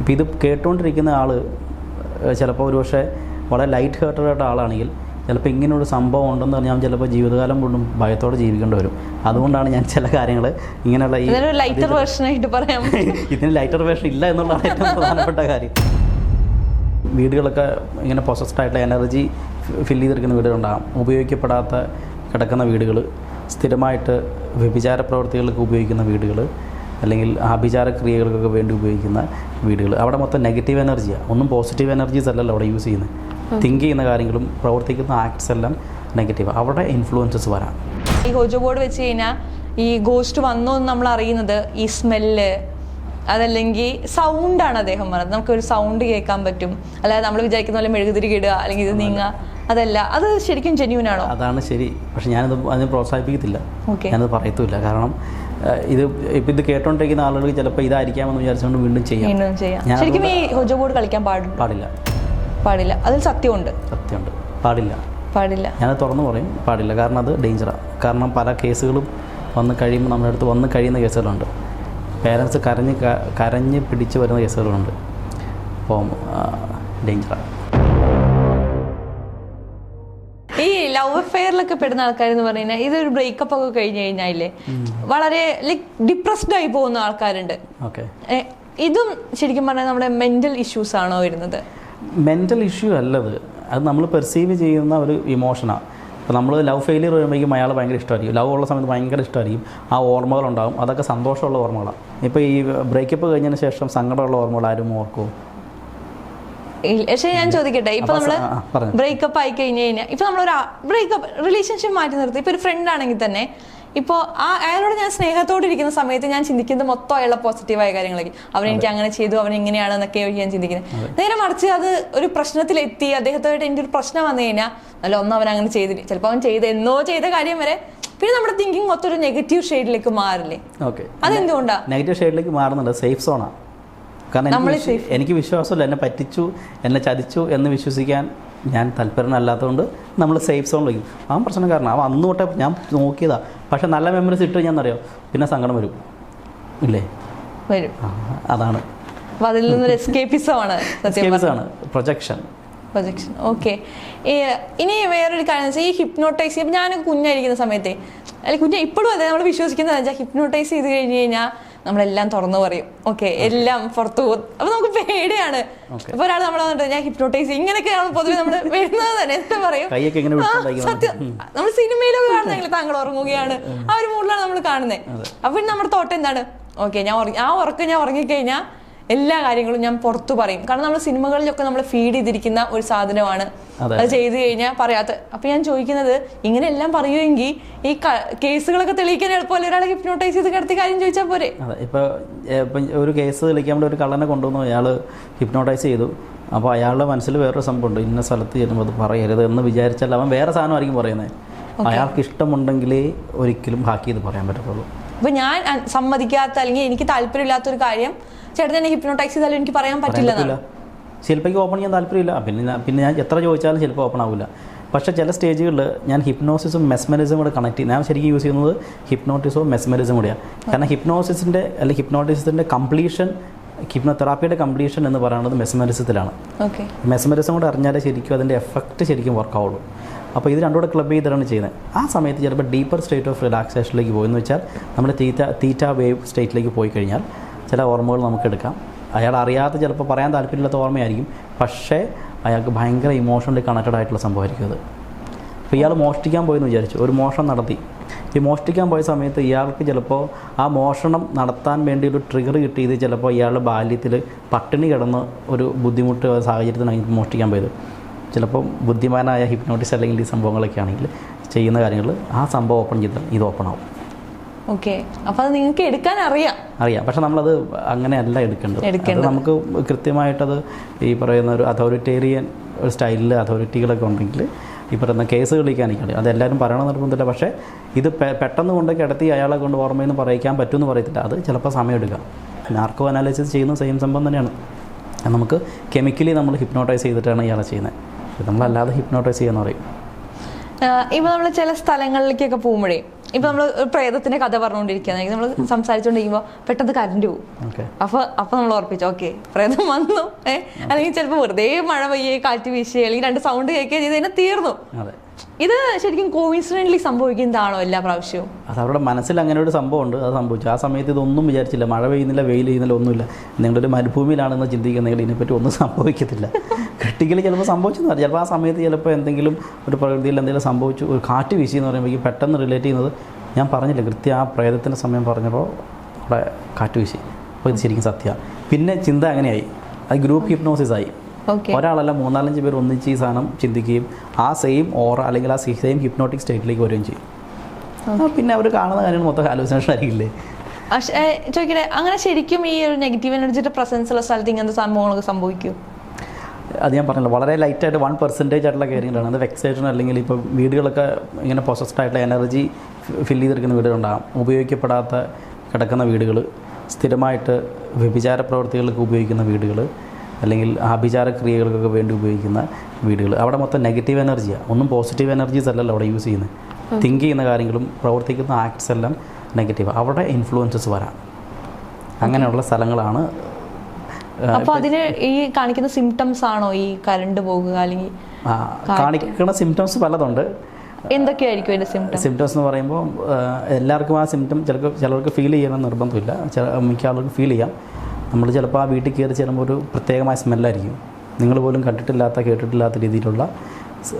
ഇപ്പോൾ ഇത് കേട്ടുകൊണ്ടിരിക്കുന്ന ആൾ ചിലപ്പോൾ ഒരു പക്ഷേ വളരെ ലൈറ്റ് ഹേർട്ടഡ് ആളാണെങ്കിൽ ചിലപ്പോൾ ഇങ്ങനൊരു സംഭവം ഉണ്ടെന്ന് പറഞ്ഞാൽ ചിലപ്പോൾ ജീവിതകാലം കൊണ്ടും ഭയത്തോടെ ജീവിക്കേണ്ടി വരും. അതുകൊണ്ടാണ് ഞാൻ ചില കാര്യങ്ങൾ ഇങ്ങനെയുള്ള ലൈറ്റർ വേർഷനായിട്ട് പറയാം. ഇതിന് ലൈറ്റർ വേർഷൻ ഇല്ല എന്നുള്ളതാണ് ഏറ്റവും പ്രധാനപ്പെട്ട കാര്യം. വീടുകളൊക്കെ ഇങ്ങനെ പൊസസ്ഡ് ആയിട്ടുള്ള എനർജി ഫില്ല് ചെയ്തെടുക്കുന്ന വീടുകളുണ്ടാകും. ഉപയോഗിക്കപ്പെടാത്ത കിടക്കുന്ന വീടുകൾ, സ്ഥിരമായിട്ട് വ്യഭിചാര പ്രവൃത്തികൾക്ക് ഉപയോഗിക്കുന്ന വീടുകൾ, അല്ലെങ്കിൽ ആഭിചാര ക്രിയകൾക്കൊക്കെ വേണ്ടി ഉപയോഗിക്കുന്ന വീടുകൾ. അവിടെ മൊത്തം നെഗറ്റീവ് എനർജിയാണ്, ഒന്നും പോസിറ്റീവ് എനർജീസ് അല്ലല്ലോ അവിടെ യൂസ് ചെയ്യുന്നത്. തിങ്ക് ചെയ്യുന്ന കാര്യങ്ങളും പ്രവർത്തിക്കുന്ന ആക്ട്സ് എല്ലാം നെഗറ്റീവ്. അവിടെ ഇൻഫ്ലുവൻസസ് വരാം. ഈ ഹോജോ ബോർഡ് വെച്ച് കഴിഞ്ഞാൽ ഈ ഗോസ്റ്റ് വന്നോ എന്ന് നമ്മൾ അറിയുന്നത് ഈ സ്മെല്ല്, അതല്ലെങ്കിൽ സൗണ്ടാണ് അദ്ദേഹം പറഞ്ഞത്. നമുക്കൊരു സൗണ്ട് കേൾക്കാൻ പറ്റും, അല്ലാതെ നമ്മൾ വിചാരിക്കുന്ന പോലെ മെഴുകുതിരി ഇടുക അല്ലെങ്കിൽ ഇത് നീങ്ങുക, അതല്ല. അത് ശരിക്കും ജെന്യൂൻ ആണോ? അതാണ് ശരി. പക്ഷെ ഞാനത് അതിനെ പ്രോത്സാഹിപ്പിക്കത്തില്ല, ഞാനത് പറയത്തുമില്ല. കാരണം ഇപ്പം ഇത് കേട്ടോണ്ടിരിക്കുന്ന ആളുകൾ ചിലപ്പോൾ ഇതായിരിക്കാമെന്ന് വിചാരിച്ചുകൊണ്ട് വീണ്ടും ചെയ്യാം. ശരിക്കും ഈ ഹോജോ ബോർഡ് കളിക്കാൻ പാടില്ല. അതിൽ സത്യമുണ്ട്. പാടില്ല. ഞാനത് തുറന്നു പറയും, പാടില്ല. കാരണം അത് ഡേഞ്ചറാണ്. കാരണം പല കേസുകളും വന്ന് കഴിയുമ്പോൾ നമ്മുടെ അടുത്ത് വന്ന് കഴിയുന്ന കേസുകളുണ്ട്. പേരൻസ് കരഞ്ഞ് പിടിച്ച് വരുന്ന കേസുകളുണ്ട്. അപ്പം ഡേഞ്ചറാണ്. ഈ ലവ് അഫെയറിലൊക്കെ പെടുന്ന ആൾക്കാരെന്ന് പറഞ്ഞു കഴിഞ്ഞാൽ ഇതൊരു ബ്രേക്കപ്പ് ഒക്കെ കഴിഞ്ഞ് കഴിഞ്ഞാലേ വളരെ ലൈക്ക് ഡിപ്രസ്ഡ് ആയി പോകുന്ന ആൾക്കാരുണ്ട്. ഇതും ശരിക്കും പറഞ്ഞാൽ നമ്മുടെ മെന്റൽ ഇഷ്യൂസ് ആണോ വരുന്നത്? മെൻ്റൽ ഇഷ്യൂ അല്ലത്, അത് നമ്മൾ പെർസീവ് ചെയ്യുന്ന ഒരു ഇമോഷനാണ്. ഇപ്പോൾ നമ്മൾ ലവ് ഫെയിലിയർ വരുമ്പോഴേക്കും അയാൾ ഭയങ്കര ഇഷ്ടമായിരിക്കും, ലവ് ഉള്ള സമയത്ത് ഭയങ്കര ഇഷ്ടമായിരിക്കും, ആ ഓർമ്മകളുണ്ടാകും, അതൊക്കെ സന്തോഷമുള്ള ഓർമ്മകളാണ്. ഇപ്പോൾ ഈ ബ്രേക്കപ്പ് കഴിഞ്ഞതിന് ശേഷം സങ്കടമുള്ള ഓർമ്മകൾ ആരും ഓർക്കുമോ? പക്ഷേ ഞാൻ ചോദിക്കട്ടെ, ഇപ്പൊ നമ്മള് ബ്രേക്കപ്പ് ആയി കഴിഞ്ഞ് കഴിഞ്ഞാൽ ഇപ്പൊ നമ്മളൊരു ബ്രേക്കപ്പ് റിലേഷൻഷിപ്പ് മാറ്റി നിർത്തി ഇപ്പൊ ഒരു ഫ്രണ്ട് ആണെങ്കിൽ തന്നെ ഇപ്പോൾ അയാളോട് ഞാൻ സ്നേഹത്തോടെ ഇരിക്കുന്ന സമയത്ത് ഞാൻ ചിന്തിക്കുന്നത് മൊത്തം അയാളുടെ പോസിറ്റീവായ കാര്യങ്ങളൊക്കെ, അവൻ എനിക്ക് അങ്ങനെ ചെയ്തു, അവൻ ഇങ്ങനെയാണെന്നൊക്കെ ഞാൻ ചിന്തിക്കുന്നത്. നേരെ മറിച്ച് അത് ഒരു പ്രശ്നത്തിലെത്തി, അദ്ദേഹത്തോട്ട് എൻ്റെ ഒരു പ്രശ്നം വന്നു കഴിഞ്ഞാൽ അല്ല ഒന്നും അവൻ അങ്ങനെ ചെയ്തില്ല, ചിലപ്പോൾ അവൻ എന്നോ ചെയ്ത കാര്യം വരെ പിന്നെ നമ്മുടെ തിങ്കിങ് മൊത്തം ഒരു നെഗറ്റീവ് ഷെയ്ഡിലേക്ക് മാറില്ലേ? അതെന്തുകൊണ്ടാണ് നെഗറ്റീവ് ഷെയ്ഡിലേക്ക് മാറുന്നുണ്ട്? സേഫ് സോണാണ്. കാരണം എനിക്ക് വിശ്വാസമില്ല, എന്നെ പറ്റിച്ചു, എന്നെ ചതിച്ചു എന്ന് വിശ്വസിക്കാൻ ഞാൻ താല്പര്യനല്ലാത്തതുകൊണ്ട് നമ്മൾ സേഫ് സോൺ വയ്ക്കും. ആ പ്രശ്നക്കാരനാണ് അവൻ. അന്ന് തൊട്ടേ ഞാൻ നോക്കിയതാണ്. പക്ഷെ നല്ല മെമ്മറീസ് ഇട്ട് ഞാൻ അറിയാം, പിന്നെ സങ്കടം വരും ഇല്ലേ? അതാണ് പ്രൊജക്ഷൻ. ഓക്കെ. ഇനി വേറൊരു കാര്യം വെച്ചാൽ ഈ ഹിപ്നോട്ടൈസ് ചെയ്യുമ്പോൾ ഞാനൊക്കെ കുഞ്ഞായിരിക്കുന്ന സമയത്തെ അല്ലെങ്കിൽ കുഞ്ഞ് ഇപ്പോഴും അതെ നമ്മൾ വിശ്വസിക്കുന്നത് വെച്ചാൽ ഹിപ്നോട്ടൈസ് ചെയ്ത് കഴിഞ്ഞ് കഴിഞ്ഞാൽ നമ്മളെല്ലാം തുറന്നു പറയും, ഓക്കെ, എല്ലാം പുറത്തു പോകും. അപ്പൊ നമുക്ക് പേടിയാണ്. അപ്പൊ ഒരാൾ നമ്മൾ വന്നിട്ട് ഞാൻ ഹിപ്നോട്ടൈസ് ഇങ്ങനെയൊക്കെയാണ് പൊതുവെ നമ്മൾ വരുന്നത് തന്നെ. എന്താ പറയും, സത്യം നമ്മൾ സിനിമയിലൊക്കെ കാണുന്നെങ്കിൽ താങ്കൾ ഉറങ്ങുകയാണ്, ആ ഒരു മൂഡിലാണ് നമ്മൾ കാണുന്നത്. അപ്പൊ നമ്മുടെ തോട്ടം എന്താണ്, ഓക്കെ ഞാൻ ഉറക്കം ഞാൻ ഉറങ്ങിക്കഴിഞ്ഞാൽ എല്ലാ കാര്യങ്ങളും ഞാൻ പുറത്തു പറയും. കാരണം നമ്മൾ സിനിമകളിലൊക്കെ നമ്മൾ ഫീഡ് ചെയ്തിരിക്കുന്ന ഒരു സാധനമാണ് അത് ചെയ്തു കഴിഞ്ഞാൽ പറയാത്ത. അപ്പൊ ഞാൻ ചോദിക്കുന്നത്, ഇങ്ങനെ എല്ലാം പറയുമെങ്കിൽ ഈ കേസുകളൊക്കെ തെളിയിക്കാൻ എളുപ്പമല്ല, ഒരാളെ ഹിപ്നോട്ടൈസ് ചെയ്ത് കിടത്തി കാര്യം ചോദിച്ചാൽ പോരെ? അതെ. ഇപ്പൊ ഒരു കേസ് തെളിയിക്കാൻ വേണ്ടി ഒരു കള്ളനെ കൊണ്ടുവന്നു, അയാൾ ഹിപ്നോട്ടൈസ് ചെയ്തു. അപ്പോൾ അയാളുടെ മനസ്സിൽ വേറൊരു സംഭവമുണ്ട്, ഇന്ന സ്ഥലത്ത് ചെല്ലുമ്പോൾ അത് പറയരുത് എന്ന് വിചാരിച്ചാൽ അവൻ വേറെ സാധനമായിരിക്കും പറയുന്നത്. അയാൾക്ക് ഇഷ്ടമുണ്ടെങ്കിലേ ഒരിക്കലും ഹാക്ക് ചെയ്ത് പറയാൻ പറ്റത്തുള്ളൂ. അപ്പൊ ഞാൻ സമ്മതിക്കാത്ത അല്ലെങ്കിൽ എനിക്ക് താല്പര്യമില്ലാത്തൊരു കാര്യം ചേട്ടൻ എന്നെ ഹിപ്നോട്ടൈസ് ചെയ്താലും എനിക്ക് പറയാൻ പറ്റില്ല. ശില്പയ്ക്ക് ഓപ്പൺ ചെയ്യാൻ താല്പര്യമില്ല, പിന്നെ ഞാൻ എത്ര ചോദിച്ചാലും ചിലപ്പോൾ ഓപ്പൺ ആവില്ല. പക്ഷേ ചില സ്റ്റേജുകളിൽ ഞാൻ ഹിപ്നോസിസും മെസ്മറിസം കൂടെ കണക്ട് ചെയ്യും. ഞാൻ ശരിക്കും യൂസ് ചെയ്യുന്നത് ഹിപ്നോട്ടിസവും മെസ്മറിസം കൂടിയാണ്. കാരണം ഹിപ്നോട്ടിസത്തിൻ്റെ കംപ്ലീഷൻ, ഹിപ്നോതെറാപ്പിയുടെ കംപ്ലീഷൻ എന്ന് പറയുന്നത് മെസ്മറിസത്തിലാണ്. മെസ്മറിസം കൂടെ അറിഞ്ഞാലേ ശരിക്കും അതിൻ്റെ എഫക്റ്റ് ശരിക്കും വർക്കാവുള്ളൂ. അപ്പോൾ ഇത് രണ്ടുകൂടെ ക്ലബ് ചെയ്തിട്ടാണ് ചെയ്യുന്നത്. ആ സമയത്ത് ചിലപ്പോൾ ഡീപ്പർ സ്റ്റേറ്റ് ഓഫ് റിലാക്സേഷനിലേക്ക് പോയെന്ന് വെച്ചാൽ നമ്മൾ തീറ്റ വേവ് സ്റ്റേറ്റിലേക്ക് പോയി കഴിഞ്ഞാൽ ചില ഓർമ്മകൾ നമുക്ക് എടുക്കാം. അയാൾ അറിയാതെ ചിലപ്പോൾ പറയാൻ താല്പര്യമില്ലാത്ത ഓർമ്മയായിരിക്കും, പക്ഷേ അയാൾക്ക് ഭയങ്കര ഇമോഷണലി കണക്റ്റഡ് ആയിട്ടുള്ള സംഭവമായിരിക്കും അത്. അപ്പോൾ ഇയാൾ മോഷ്ടിക്കാൻ പോയെന്ന് വിചാരിച്ചു, ഒരു മോഷണം നടത്തി. ഈ മോഷ്ടിക്കാൻ പോയ സമയത്ത് ഇയാൾക്ക് ചിലപ്പോൾ ആ മോഷണം നടത്താൻ വേണ്ടി ഒരു ട്രിഗർ കിട്ടിയത് ചിലപ്പോൾ ഇയാളുടെ ബാല്യത്തിൽ പട്ടിണി കിടന്ന് ഒരു ബുദ്ധിമുട്ട് സാഹചര്യത്തിനാണ് മോഷ്ടിക്കാൻ പോയത്. ചിലപ്പോൾ ബുദ്ധിമാനായ ഹിപ്നോട്ടിസ്റ്റ് അല്ലെങ്കിൽ ഈ സംഭവങ്ങളൊക്കെ ആണെങ്കിൽ ചെയ്യുന്ന കാര്യങ്ങൾ ആ സംഭവം ഓപ്പൺ ചെയ്താൽ ഇത് ഓപ്പൺ ആവും. ഓക്കെ. അപ്പോൾ അത് നിങ്ങൾക്ക് എടുക്കാൻ അറിയാം, പക്ഷെ നമ്മളത് അങ്ങനെയല്ല എടുക്കേണ്ടത്. നമുക്ക് കൃത്യമായിട്ടത് ഈ പറയുന്ന ഒരു അതോറിറ്റേറിയൻ ഒരു സ്റ്റൈലിൽ അതോറിറ്റികളൊക്കെ ഉണ്ടെങ്കിൽ ഈ പറയുന്ന കേസ് കളിക്കാനിരിക്കണം. അതെല്ലാവരും പറയണം നിർബന്ധമില്ല. പക്ഷേ ഇത് പെട്ടെന്ന് കൊണ്ട് കിടത്തി അയാളെ കൊണ്ട് ഓർമ്മയെന്ന് പറയിക്കാൻ പറ്റുമെന്ന് പറയത്തില്ല. അത് ചിലപ്പോൾ സമയമെടുക്കാം. നാർക്കോ അനാലിസിസ് ചെയ്യുന്ന സെയിം സംഭവം തന്നെയാണ്. നമുക്ക് കെമിക്കലി നമ്മൾ ഹിപ്നോട്ടൈസ് ചെയ്തിട്ടാണ് ഇയാളെ ചെയ്യുന്നത്. നമ്മളല്ലാതെ ഹിപ്നോട്ടൈസ് ചെയ്യാന്ന് പറയും. ഇപ്പോൾ നമ്മൾ ചില സ്ഥലങ്ങളിലേക്കൊക്കെ പോകുമ്പോഴേ ഇപ്പൊ നമ്മൾ പ്രേതത്തിന്റെ കഥ പറഞ്ഞുകൊണ്ടിരിക്കുകയാണെങ്കിൽ നമ്മൾ സംസാരിച്ചുകൊണ്ടിരിക്കുമ്പോൾ പെട്ടെന്ന് കറണ്ട് പോകും. അപ്പൊ നമ്മൾ ഉറപ്പിച്ചു ഓക്കെ പ്രേതം വന്നു. അല്ലെങ്കിൽ ചിലപ്പോൾ വെറുതെ മഴ പെയ്യേ കാറ്റ് വീശിയേ അല്ലെങ്കിൽ 2 സൗണ്ട് കേൾക്കുകയോ ചെയ്ത് കഴിഞ്ഞാൽ തീർന്നു. ഇത് ശരിക്കും കോയിൻസിഡന്റലി സംഭവിക്കുന്നതാണോ എല്ലാ പ്രാവശ്യവും? അത് അവരുടെ മനസ്സിൽ അങ്ങനെ ഒരു സംഭവം ഉണ്ട്, അത് സംഭവിച്ചു. ആ സമയത്ത് ഇതൊന്നും വിചാരിച്ചില്ല, മഴ പെയ്യുന്നില്ല, വെയിൽ ചെയ്യുന്നില്ല, ഒന്നുമില്ല. നിങ്ങളൊരു മരുഭൂമിയിലാണെന്ന് ചിന്തിക്കുന്നെങ്കിൽ ഇതിനെപ്പറ്റി ഒന്നും സംഭവിക്കത്തില്ല. ക്രിട്ടിക്കലി ചിലപ്പോൾ സംഭവിച്ചെന്ന് പറയാം. ചിലപ്പോൾ ആ സമയത്ത് ചിലപ്പോൾ എന്തെങ്കിലും ഒരു പ്രകൃതിയിൽ എന്തെങ്കിലും സംഭവിച്ചു, ഒരു കാറ്റ് വീശി എന്ന് പറയുമ്പോൾ പെട്ടെന്ന് റിലേറ്റ് ചെയ്യുന്നത് ഞാൻ പറഞ്ഞില്ല, കൃത്യം ആ പ്രേതത്തിൻ്റെ സമയം പറഞ്ഞപ്പോൾ അവിടെ കാറ്റ് വീശി. അപ്പോൾ ഇത് ശരിക്കും സത്യമാണ്. പിന്നെ ചിന്ത അങ്ങനെയായി, അത് ഗ്രൂപ്പ് ഹിപ്നോസിസ് ആയി. ഒരാളല്ല 3-4 പേർ ഒന്നിച്ച് ഈ സാധനം ചിന്തിക്കുകയും ആ സെയിം ഓറ അല്ലെങ്കിൽ ആ സെയിം ഹിപ്നോട്ടിക് സ്റ്റേറ്റിലേക്ക് വരികയും ചെയ്യും. പിന്നെ അവർ കാണുന്ന കാര്യങ്ങൾ മൊത്തം ഹാലൂസിനേഷൻ ആയിരിക്കില്ലേ. ചോദിക്കട്ടെ, അങ്ങനെ ശരിക്കും ഈ ഒരു നെഗറ്റീവ് എനർജിയുടെ പ്രസൻസ് ഉള്ള സ്ഥലത്ത് ഇങ്ങനത്തെ സംഭവങ്ങളൊക്കെ സംഭവിക്കും? അത് ഞാൻ പറഞ്ഞില്ല, വളരെ ലൈറ്റായിട്ട് 1% ആയിട്ടുള്ള കാര്യങ്ങളാണ്. അത് വെക്സേഷൻ അല്ലെങ്കിൽ ഇപ്പോൾ വീടുകളൊക്കെ ഇങ്ങനെ പൊസസ്ഡ് ആയിട്ടുള്ള എനർജി ഫില്ല് ചെയ്തെടുക്കുന്ന വീടുകളുണ്ടാകും. ഉപയോഗിക്കപ്പെടാത്ത കിടക്കുന്ന വീടുകൾ, സ്ഥിരമായിട്ട് വ്യഭിചാര പ്രവൃത്തികൾക്ക് ഉപയോഗിക്കുന്ന വീടുകൾ, അല്ലെങ്കിൽ ആഭിചാര ക്രിയകൾക്കൊക്കെ വേണ്ടി ഉപയോഗിക്കുന്ന വീടുകൾ, അവിടെ മൊത്തം നെഗറ്റീവ് എനർജിയാണ്. ഒന്നും പോസിറ്റീവ് എനർജീസ് അല്ലല്ലോ അവിടെ യൂസ് ചെയ്യുന്നത്. തിങ്ക് ചെയ്യുന്ന കാര്യങ്ങളും പ്രവർത്തിക്കുന്ന ആക്ട്സ് എല്ലാം നെഗറ്റീവ്. അവിടെ ഇൻഫ്ലുവൻസസ് വരാം. അങ്ങനെയുള്ള സ്ഥലങ്ങളാണ്. അപ്പോൾ അതിന് ഈ കാണിക്കുന്ന സിംറ്റംസ് ആണോ ഈ കറണ്ട് പോകുക അല്ലെങ്കിൽ കാണിക്കുന്ന സിംറ്റംസ് പലതുണ്ട്. എന്തൊക്കെയായിരിക്കും അതിൻ്റെ സിംറ്റംസ് എന്ന് പറയുമ്പോൾ എല്ലാവർക്കും ആ സിംറ്റം ചിലർക്ക് ഫീൽ ചെയ്യണം നിർബന്ധമില്ല. മിക്ക ആളുകൾക്ക് ഫീൽ ചെയ്യാം. നമ്മൾ ചിലപ്പോൾ ആ വീട്ടിൽ കയറി ചെല്ലുമ്പോൾ ഒരു പ്രത്യേകമായ സ്മെല്ലായിരിക്കും. നിങ്ങൾ പോലും കണ്ടിട്ടില്ലാത്ത കേട്ടിട്ടില്ലാത്ത രീതിയിലുള്ള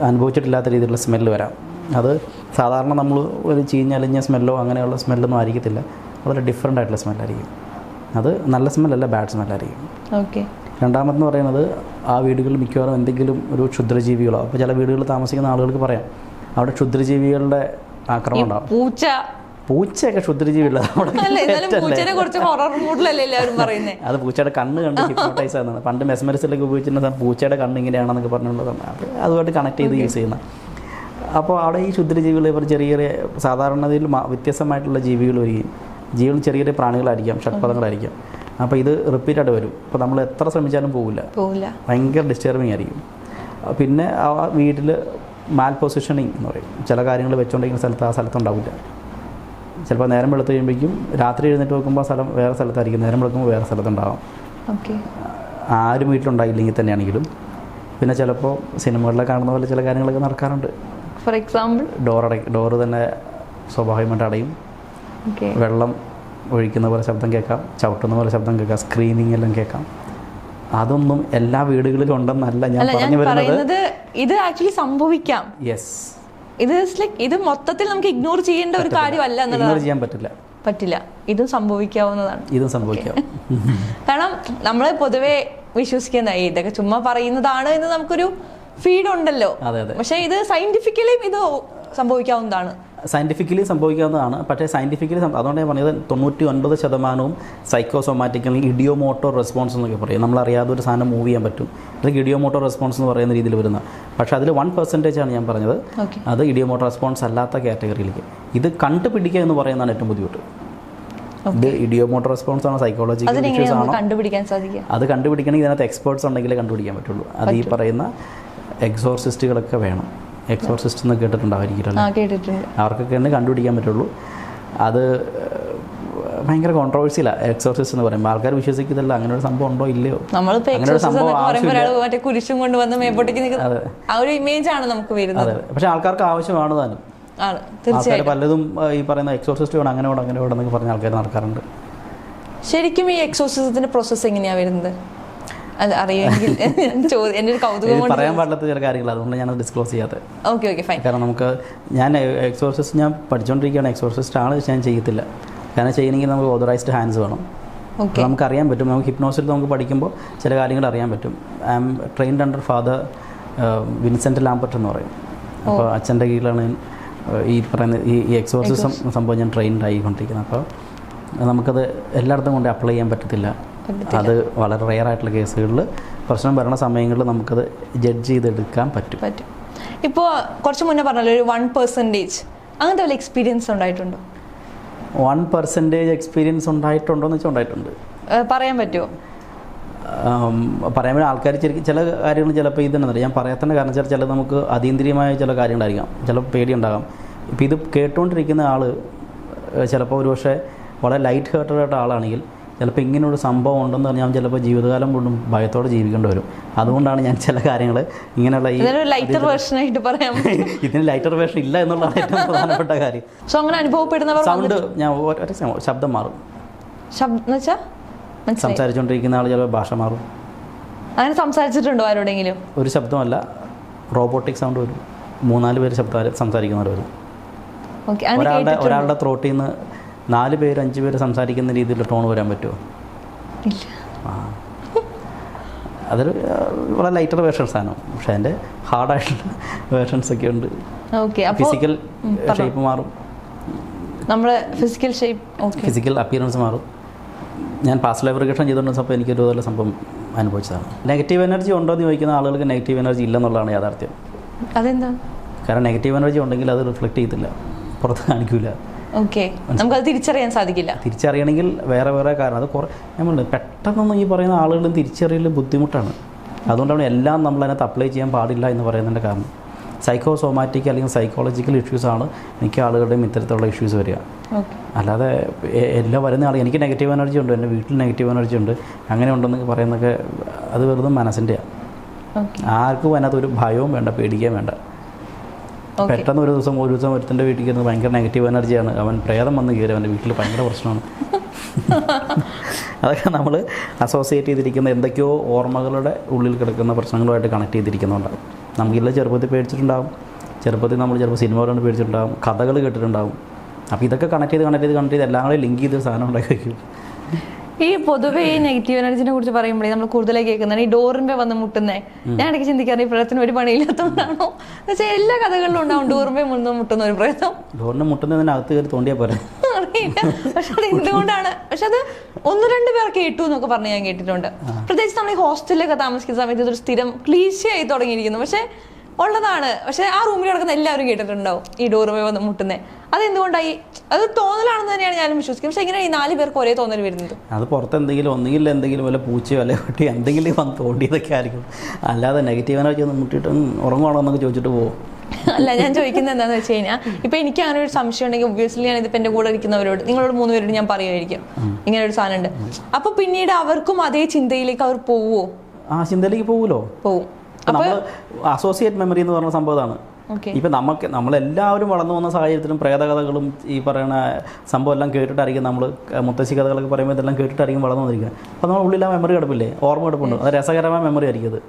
അനുഭവിച്ചിട്ടില്ലാത്ത രീതിയിലുള്ള സ്മെല്ല് വരാം. അത് സാധാരണ നമ്മൾ ഒരു ചീഞ്ഞലിഞ്ഞ സ്മെല്ലോ അങ്ങനെയുള്ള സ്മെല്ലൊന്നും ആയിരിക്കത്തില്ല. വളരെ ഡിഫറെൻ്റ് ആയിട്ടുള്ള സ്മെല്ലായിരിക്കും. അത് നല്ല സ്മെല്ലല്ല, ബാഡ് സ്മെല്ലായിരിക്കും. ഓക്കെ. രണ്ടാമതെന്ന് പറയുന്നത് ആ വീടുകളിൽ മിക്കവാറും എന്തെങ്കിലും ഒരു ക്ഷുദ്രജീവികളോ, അപ്പോൾ ചില വീടുകളിൽ താമസിക്കുന്ന ആളുകൾക്ക് പറയാം അവിടെ ക്ഷുദ്രജീവികളുടെ ആക്രമണം ഉണ്ടാകും. പൂച്ചയൊക്കെ ക്ഷുദ്രജീവിയുള്ള അത് പൂച്ചയുടെ കണ്ണ് കണ്ട് ഹിപ്നോട്ടൈസ് ആകുന്നതാണ്. പണ്ട് മെസ്മറിസിലൊക്കെ ഉപയോഗിച്ചിരുന്ന പൂച്ചയുടെ കണ്ണ് ഇങ്ങനെയാണെന്നൊക്കെ പറഞ്ഞുള്ളതാണ്. അപ്പോൾ അതുമായിട്ട് കണക്ട് ചെയ്ത് യൂസ് ചെയ്യുന്ന. അപ്പോൾ അവിടെ ഈ ക്ഷുദ്രജീവികൾ ഇവർ ചെറിയ ചെറിയ സാധാരണതയിൽ വ്യത്യസ്തമായിട്ടുള്ള ജീവികൾ വരികയും, ജീവികൾ ചെറിയ ചെറിയ പ്രാണികളായിരിക്കാം, ഷഡ്പദങ്ങളായിരിക്കും. അപ്പോൾ ഇത് റിപ്പീറ്റായിട്ട് വരും. അപ്പോൾ നമ്മൾ എത്ര ശ്രമിച്ചാലും പോകില്ല, ഭയങ്കര ഡിസ്റ്റർബിങ് ആയിരിക്കും. പിന്നെ ആ വീട്ടിൽ മാൽ പൊസിഷനിങ് എന്ന് പറയും. ചില കാര്യങ്ങൾ വെച്ചുകൊണ്ടിരിക്കുന്ന സ്ഥലത്ത് ആ സ്ഥലത്തുണ്ടാവില്ല. ചിലപ്പോൾ നേരം വെളുത്ത് കഴിയുമ്പോഴേക്കും രാത്രി എഴുന്നേറ്റ് നോക്കുമ്പോൾ സ്ഥലം വേറെ സ്ഥലത്തായിരിക്കും, നേരം വെളുക്കുമ്പോൾ വേറെ സ്ഥലത്തുണ്ടാകും. ആരും വീട്ടിലുണ്ടായില്ലെങ്കിൽ തന്നെയാണെങ്കിലും. പിന്നെ ചിലപ്പോൾ സിനിമകളിലെ കാണുന്ന പോലെ ചില കാര്യങ്ങളൊക്കെ നടക്കാറുണ്ട്. ഫോർ എക്സാമ്പിൾ ഡോറ് തന്നെ സ്വാഭാവികമായിട്ട് അടയും. വെള്ളം ഒഴിക്കുന്ന പോലെ ശബ്ദം കേൾക്കാം, ചവിട്ടുന്ന പോലെ ശബ്ദം കേൾക്കാം, സ്ക്രീനിങ് എല്ലാം കേൾക്കാം. അതൊന്നും എല്ലാ വീടുകളിലും ഉണ്ടെന്നല്ല ഞാൻ പറഞ്ഞു വരുന്നത്. ഇത് ആക്ച്വലി സംഭവിക്കാം. യെസ്, ഇത് മൊത്തത്തിൽ നമുക്ക് ഇഗ്നോർ ചെയ്യേണ്ട ഒരു കാര്യമല്ല. ഇഗ്നോർ ചെയ്യാൻ പറ്റില്ല. ഇതും സംഭവിക്കാവുന്നതാണ്. ഇതും സംഭവിക്കാം. കാരണം നമ്മൾ പൊതുവെ വിശ്വസിക്കുന്ന ഇതൊക്കെ ചുമ്മാ പറയുന്നതാണ് എന്ന് നമുക്കൊരു ഫീഡ് ഉണ്ടല്ലോ. പക്ഷെ ഇത് സയന്റിഫിക്കലിയും ഇത് സംഭവിക്കാവുന്നതാണ്. സയൻറ്റിഫിക്കലി സംഭവിക്കാവുന്നതാണ്. പക്ഷേ സയൻറ്റിഫിക്കലി അതുകൊണ്ട് ഞാൻ പറഞ്ഞത് 99% സൈക്കോസൊമാറ്റിക് അല്ലെങ്കിൽ ഇഡിയോമോട്ടോർ റെസ്പോൺസ് എന്നൊക്കെ പറയും. നമ്മളറിയാതെ ഒരു സാധനം മൂവ് ചെയ്യാൻ പറ്റും, അല്ലെങ്കിൽ ഇഡിയോമോട്ടോർ റെസ്പോൺസ് എന്ന് പറയുന്ന രീതിയിൽ വരുന്ന. പക്ഷേ അതിൽ 1% ആണ് ഞാൻ പറഞ്ഞത്. അത് ഇഡിയോമോട്ടോർ റെസ്പോൺസ് അല്ലാത്ത കാറ്റഗറിയിലേക്ക്. ഇത് കണ്ടുപിടിക്കുക എന്ന് പറയുന്നതാണ് ഏറ്റവും ബുദ്ധിമുട്ട്. ഇത് ഇഡിയോമോട്ടോർ റെസ്പോൺസ് ആണോ സൈക്കോളജിക്കൽ ഇഷ്യൂസ് ആണോ അത് കണ്ടുപിടിക്കണമെങ്കിൽ ഇതിനകത്ത് എക്സ്പേർട്സ് ഉണ്ടെങ്കിലേ കണ്ടുപിടിക്കാൻ പറ്റുള്ളൂ. അത് ഈ പറയുന്ന എക്സോർസിസ്റ്റുകളൊക്കെ വേണം. എക്സോർസിസ്റ്റ് എന്ന് കേട്ടിട്ടുണ്ടാവായിരിക്കുമല്ലോ, അവർക്കൊക്കെയാണ് കണ്ടുപിടിക്കാൻ പറ്റുള്ളൂ. അത് ഭയങ്കര കോൺട്രവേഴ്സിയലാണ് എക്സോർസിസ്റ്റ് എന്ന് പറയുമ്പോൾ. ആൾക്കാർ വിശ്വസിക്കുന്നില്ല അങ്ങനെ ഒരു സംഭവം ഉണ്ടോ ഇല്ലയോ. അങ്ങനെ ഒരു സംഭവം അതെ, പക്ഷെ ആൾക്കാർക്ക് ആവശ്യമാണ് താനും. ആൾക്കാർ പലതും ഈ പറയുന്ന എക്സോർസിസ്റ്റ് വേണം, അങ്ങനെ വേണം, അങ്ങനെ വേണം എന്നൊക്കെ പറഞ്ഞ ആൾക്കാർ നടക്കാറുണ്ട്. ശരിക്കും ഈ എക്സോർസിസത്തിന്റെ പ്രോസസ്സ് എങ്ങനെയാണ് വരുന്നത്? അത് അറിയുമെങ്കിൽ എൻ്റെ ഒരു കൗതുകം പറയാൻ പാടില്ലാത്ത ചില കാര്യങ്ങൾ, അതുകൊണ്ട് ഞാൻ ഡിസ്ക്ലോസ് ചെയ്യാത്തത്. കാരണം നമുക്ക് ഞാൻ എക്സോർസിസ്റ്റ് ഞാൻ പഠിച്ചുകൊണ്ടിരിക്കുകയാണ്. എക്സോർസിസ്റ്റ് ആണ്, ഞാൻ ചെയ്യത്തില്ല. കാരണം ചെയ്യണമെങ്കിൽ നമുക്ക് ഓതറൈസ്ഡ് ഹാൻഡ്സ് വേണം. നമുക്കറിയാൻ പറ്റും. നമുക്ക് ഹിപ്നോസിൽ നമുക്ക് പഠിക്കുമ്പോൾ ചില കാര്യങ്ങൾ അറിയാൻ പറ്റും. I am trained under Father Vincent Lambert എന്ന് പറയും. അപ്പോൾ അച്ഛൻ്റെ കീഴിലാണ് ഈ പറയുന്ന ഈ എക്സോർസിസം സംഭവം ഞാൻ ട്രെയിൻഡ് ആയിക്കൊണ്ടിരിക്കുന്നത്. അപ്പോൾ നമുക്കത് എല്ലായിടത്തും കൊണ്ട് അപ്ലൈ ചെയ്യാൻ പറ്റത്തില്ല. അത് വളരെ റെയർ ആയിട്ടുള്ള കേസുകളിൽ പ്രശ്നം വരണ സമയങ്ങളിൽ നമുക്കത് ജഡ്ജ് ചെയ്തെടുക്കാൻ പറ്റും. ഇപ്പോൾ കുറച്ച് മുന്നേ പറഞ്ഞല്ലോ ഒരു 1% അങ്ങനത്തെ വല്ല എക്സ്പീരിയൻസ് ഉണ്ടായിട്ടുണ്ടോ? 1% എക്സ്പീരിയൻസ് ഉണ്ടായിട്ടുണ്ടോ എന്ന് വെച്ചാൽ ഉണ്ടായിട്ടുണ്ട്. പറയാൻ പറ്റുമോ? പറയാൻ വേണ്ടി ആൾക്കാർ ചില കാര്യങ്ങൾ ചിലപ്പോൾ ഇതെന്നറിയാം ഞാൻ പറയാത്തതിൻ്റെ കാരണം വെച്ചാൽ ചില നമുക്ക് അതീന്ദ്രിയമായ ചില കാര്യങ്ങളായിരിക്കാം. ചില പേടിയുണ്ടാകാം. ഇപ്പോൾ ഇത് കേട്ടുകൊണ്ടിരിക്കുന്ന ആൾ ചിലപ്പോൾ ഒരു പക്ഷേ വളരെ ലൈറ്റ് ഹേർട്ടഡ് ആയിട്ട് ആളാണെങ്കിൽ ചിലപ്പോൾ ഇങ്ങനെയൊരു സംഭവം ഉണ്ടെന്ന് പറഞ്ഞാൽ ചിലപ്പോൾ ജീവിതകാലം കൊണ്ടും ഭയത്തോടെ ജീവിക്കേണ്ടി വരും. അതുകൊണ്ടാണ് ഞാൻ ചില കാര്യങ്ങൾ ഇങ്ങനെയുള്ള ലൈറ്റർ വേർഷനായിട്ട് പറയാം. ഇതിന് ലൈറ്റർ വേർഷൻ ഇല്ല എന്നുള്ളതാണ് ഏറ്റവും പ്രധാനപ്പെട്ട കാര്യം. സോ അങ്ങനെ അനുഭവപ്പെടുന്നവർ സൗണ്ട് ഞാൻ ഒരു ശബ്ദം മാറും. സംസാരിച്ചുകൊണ്ടിരിക്കുന്ന ആൾ ചിലപ്പോൾ ഭാഷ മാറും. അങ്ങനെ സംസാരിച്ചിട്ടുണ്ടോ ആരോടെങ്കിലും? ഒരു ശബ്ദമല്ല, റോബോട്ടിക് സൗണ്ട് വരും. 3-4 പേര് സംസാരിക്കുന്നവർ വരും. ഒരാളുടെ ത്രോട്ടിൽ നിന്ന് 4 പേര് 5 പേര് സംസാരിക്കുന്ന രീതിയിൽ ടോൺ വരാൻ പറ്റുമോ? അതൊരു വളരെ ലൈറ്റർ വേർഷൻസ് ആണ്. പക്ഷേ അതിൻ്റെ ഹാർഡായിട്ടുള്ള വേർഷൻസ് ഒക്കെ ഉണ്ട്. ഫിസിക്കൽ ഷേപ്പ് മാറും, നമ്മുടെ ഫിസിക്കൽ അപ്പിയറൻസ് മാറും. ഞാൻ പാസ്റ്റ് ലൈഫ് റിഗ്രഷൻ ചെയ്തുകൊണ്ടിരുന്നപ്പോൾ എനിക്കൊരു നല്ല സംഭവം അനുഭവിച്ചതാണ്. നെഗറ്റീവ് എനർജി ഉണ്ടോ എന്ന് ചോദിക്കുന്ന ആളുകൾക്ക് നെഗറ്റീവ് എനർജി ഇല്ലെന്നുള്ളതാണ് യാഥാർത്ഥ്യം. അതെന്താ? കാരണം നെഗറ്റീവ് എനർജി ഉണ്ടെങ്കിൽ അത് റിഫ്ലക്റ്റ് ചെയ്യത്തില്ല, പുറത്ത് കാണിക്കില്ല. നമുക്കത് തിരിച്ചറിയാൻ സാധിക്കില്ല. തിരിച്ചറിയണമെങ്കിൽ വേറെ കാരണം അത് കുറേ നമ്മൾ പെട്ടെന്നൊന്നും ഈ പറയുന്ന ആളുകളും തിരിച്ചറിയൽ ബുദ്ധിമുട്ടാണ്. അതുകൊണ്ടാണ് എല്ലാം നമ്മൾ അതിനകത്ത് അപ്ലൈ ചെയ്യാൻ പാടില്ല എന്ന് പറയുന്നതിൻ്റെ കാരണം. സൈക്കോസോമാറ്റിക് അല്ലെങ്കിൽ സൈക്കോളജിക്കൽ ഇഷ്യൂസാണ് മിക്ക ആളുകളുടെയും ഇത്തരത്തിലുള്ള ഇഷ്യൂസ് വരിക. അല്ലാതെ എല്ലാം വരുന്ന ആൾ എനിക്ക് നെഗറ്റീവ് എനർജി ഉണ്ട്, എൻ്റെ വീട്ടിൽ നെഗറ്റീവ് എനർജി ഉണ്ട്, അങ്ങനെ ഉണ്ടെന്നൊക്കെ പറയുന്നതൊക്കെ അത് വെറുതെ മനസ്സിൻ്റെയാണ്. ആർക്കും അതിനകത്ത് ഒരു ഭയവും വേണ്ട, പേടിക്കുകയും വേണ്ട. പെട്ടെന്ന് ഒരു ദിവസം ഒരുത്തൻ്റെ വീട്ടിൽ കയറുന്നത് ഭയങ്കര നെഗറ്റീവ് എനർജിയാണ്, അവൻ പ്രേതം വന്ന് കയറി, അവൻ്റെ വീട്ടിൽ ഭയങ്കര പ്രശ്നമാണ്. അതൊക്കെ നമ്മൾ അസോസിയേറ്റ് ചെയ്തിരിക്കുന്ന എന്തൊക്കെയോ ഓർമ്മകളുടെ ഉള്ളിൽ കിടക്കുന്ന പ്രശ്നങ്ങളുമായിട്ട് കണക്ട് ചെയ്തിരിക്കുന്നുണ്ടാകും. നമുക്കില്ല ചെറുപ്പത്തിൽ പേടിച്ചിട്ടുണ്ടാകും, ചെറുപ്പത്തിൽ നമ്മൾ ചിലപ്പോൾ സിനിമ കൊണ്ട് പേടിച്ചിട്ടുണ്ടാകും, കഥകൾ കേട്ടിട്ടുണ്ടാകും. അപ്പോൾ ഇതൊക്കെ കണക്ട് ചെയ്ത് എല്ലാം കൂടെ ലിങ്ക് ചെയ്ത് സാധനം ഉണ്ടാക്കി വയ്ക്കും. ഈ പൊതുവെ ഈ നെഗറ്റീവ് എനർജിനെ കുറിച്ച് പറയുമ്പോഴേ നമ്മൾ കൂടുതലായി കേൾക്കുന്നത് ഈ ഡോറിന്റെ വന്ന് മുട്ടുന്നേ. ഞാൻ ഇടയ്ക്ക് ചിന്തിക്കാറ് ഈ പ്രേതത്തിന് ഒരു പണിയില്ലാത്തതുകൊണ്ടാണോ എന്ന് വെച്ചാൽ എല്ലാ കഥകളിലും ഉണ്ടാവും ഡോറിന്റെ മുന്ന് മുട്ടുന്ന ഒരു പ്രേതം. ഡോറിന് മുട്ടുന്നതിനകത്ത് കയറി തോണ്ടിയാൽ പോലെ അറിയില്ല. പക്ഷെ അത് എന്തുകൊണ്ടാണ്? പക്ഷെ അത് 1-2 പേർ കേട്ടു എന്നൊക്കെ പറഞ്ഞ് ഞാൻ കേട്ടിട്ടുണ്ട്. പ്രത്യേകിച്ച് നമ്മൾ ഈ ഹോസ്റ്റലിലൊക്കെ താമസിക്കുന്ന സമയത്ത് ഇതൊരു സ്ഥിരം ക്ലീശയായി തുടങ്ങിയിരിക്കുന്നു. പക്ഷെ ഉള്ളതാണ്. പക്ഷെ ആ റൂമിൽ കിടക്കുന്ന എല്ലാവരും കേട്ടിട്ടുണ്ടാവും ഈ ഡോറുമേ വന്ന് മുട്ടുന്നേ. അതെന്തുകൊണ്ടായി? അത് തോന്നലാണെന്ന് തന്നെയാണ് ഞാനും വിശ്വസിക്കുന്നത്. പക്ഷെ എങ്ങനെയാണ് ഈ 4 പേർക്ക് ഒരേ തോന്നൽ വരുന്നത്? അത് പുറത്ത് എന്തെങ്കിലും വല്ല പൂച്ചയോ അല്ലെ കുട്ടി എന്തെങ്കിലും വന്ന് തോണ്ടിയതൊക്കെ ആയിരിക്കും. അല്ലാതെ നെഗറ്റീവ് എനർജി ഒന്ന് മുട്ടിയിട്ട് ഉറങ്ങുവാണോ എന്നൊക്കെ ചോദിച്ചിട്ട് പോകും. അല്ല, ഞാൻ ചോദിക്കുന്നത് എന്താണെന്ന് വെച്ച് കഴിഞ്ഞാൽ ഇപ്പൊ എനിക്ക് അങ്ങനെ ഒരു സംശയം ഉണ്ടെങ്കിൽ ഒബ്വിയസ്ലി ഞാൻ ഇതിപ്പോൾ എൻ്റെ കൂടെ ഇരിക്കുന്നവരോട്, നിങ്ങളോട് 3 പേരോട് ഞാൻ പറയുമായിരിക്കും ഇങ്ങനെ ഒരു സാധനം ഉണ്ട്. അപ്പൊ പിന്നീട് അവർക്കും അതേ ചിന്തയിലേക്ക് അവർ പോവുമോ? ആ ചിന്തയിലേക്ക് പോവുമല്ലോ. പോവും. നമ്മൾ അസോസിയേറ്റ് മെമ്മറി എന്ന് പറഞ്ഞ സംഭവമാണ്. ഇപ്പം നമ്മളെല്ലാവരും വളർന്നു വന്ന സാഹചര്യത്തിലും പ്രേതകഥകളും ഈ പറയുന്ന സംഭവം എല്ലാം കേട്ടിട്ടായിരിക്കും നമ്മൾ മുത്തശ്ശി കഥകളൊക്കെ പറയുമ്പോൾ ഇതെല്ലാം കേട്ടിട്ടായിരിക്കും വളർന്നു വന്നിരിക്കുക. അപ്പോൾ നമ്മൾ ഉള്ളിൽ ആ മെമ്മറി കിടപ്പില്ലേ, ഓർമ്മ കിടപ്പുണ്ട്. അത് രസകരമായ മെമ്മറി ആയിരിക്കും. അത്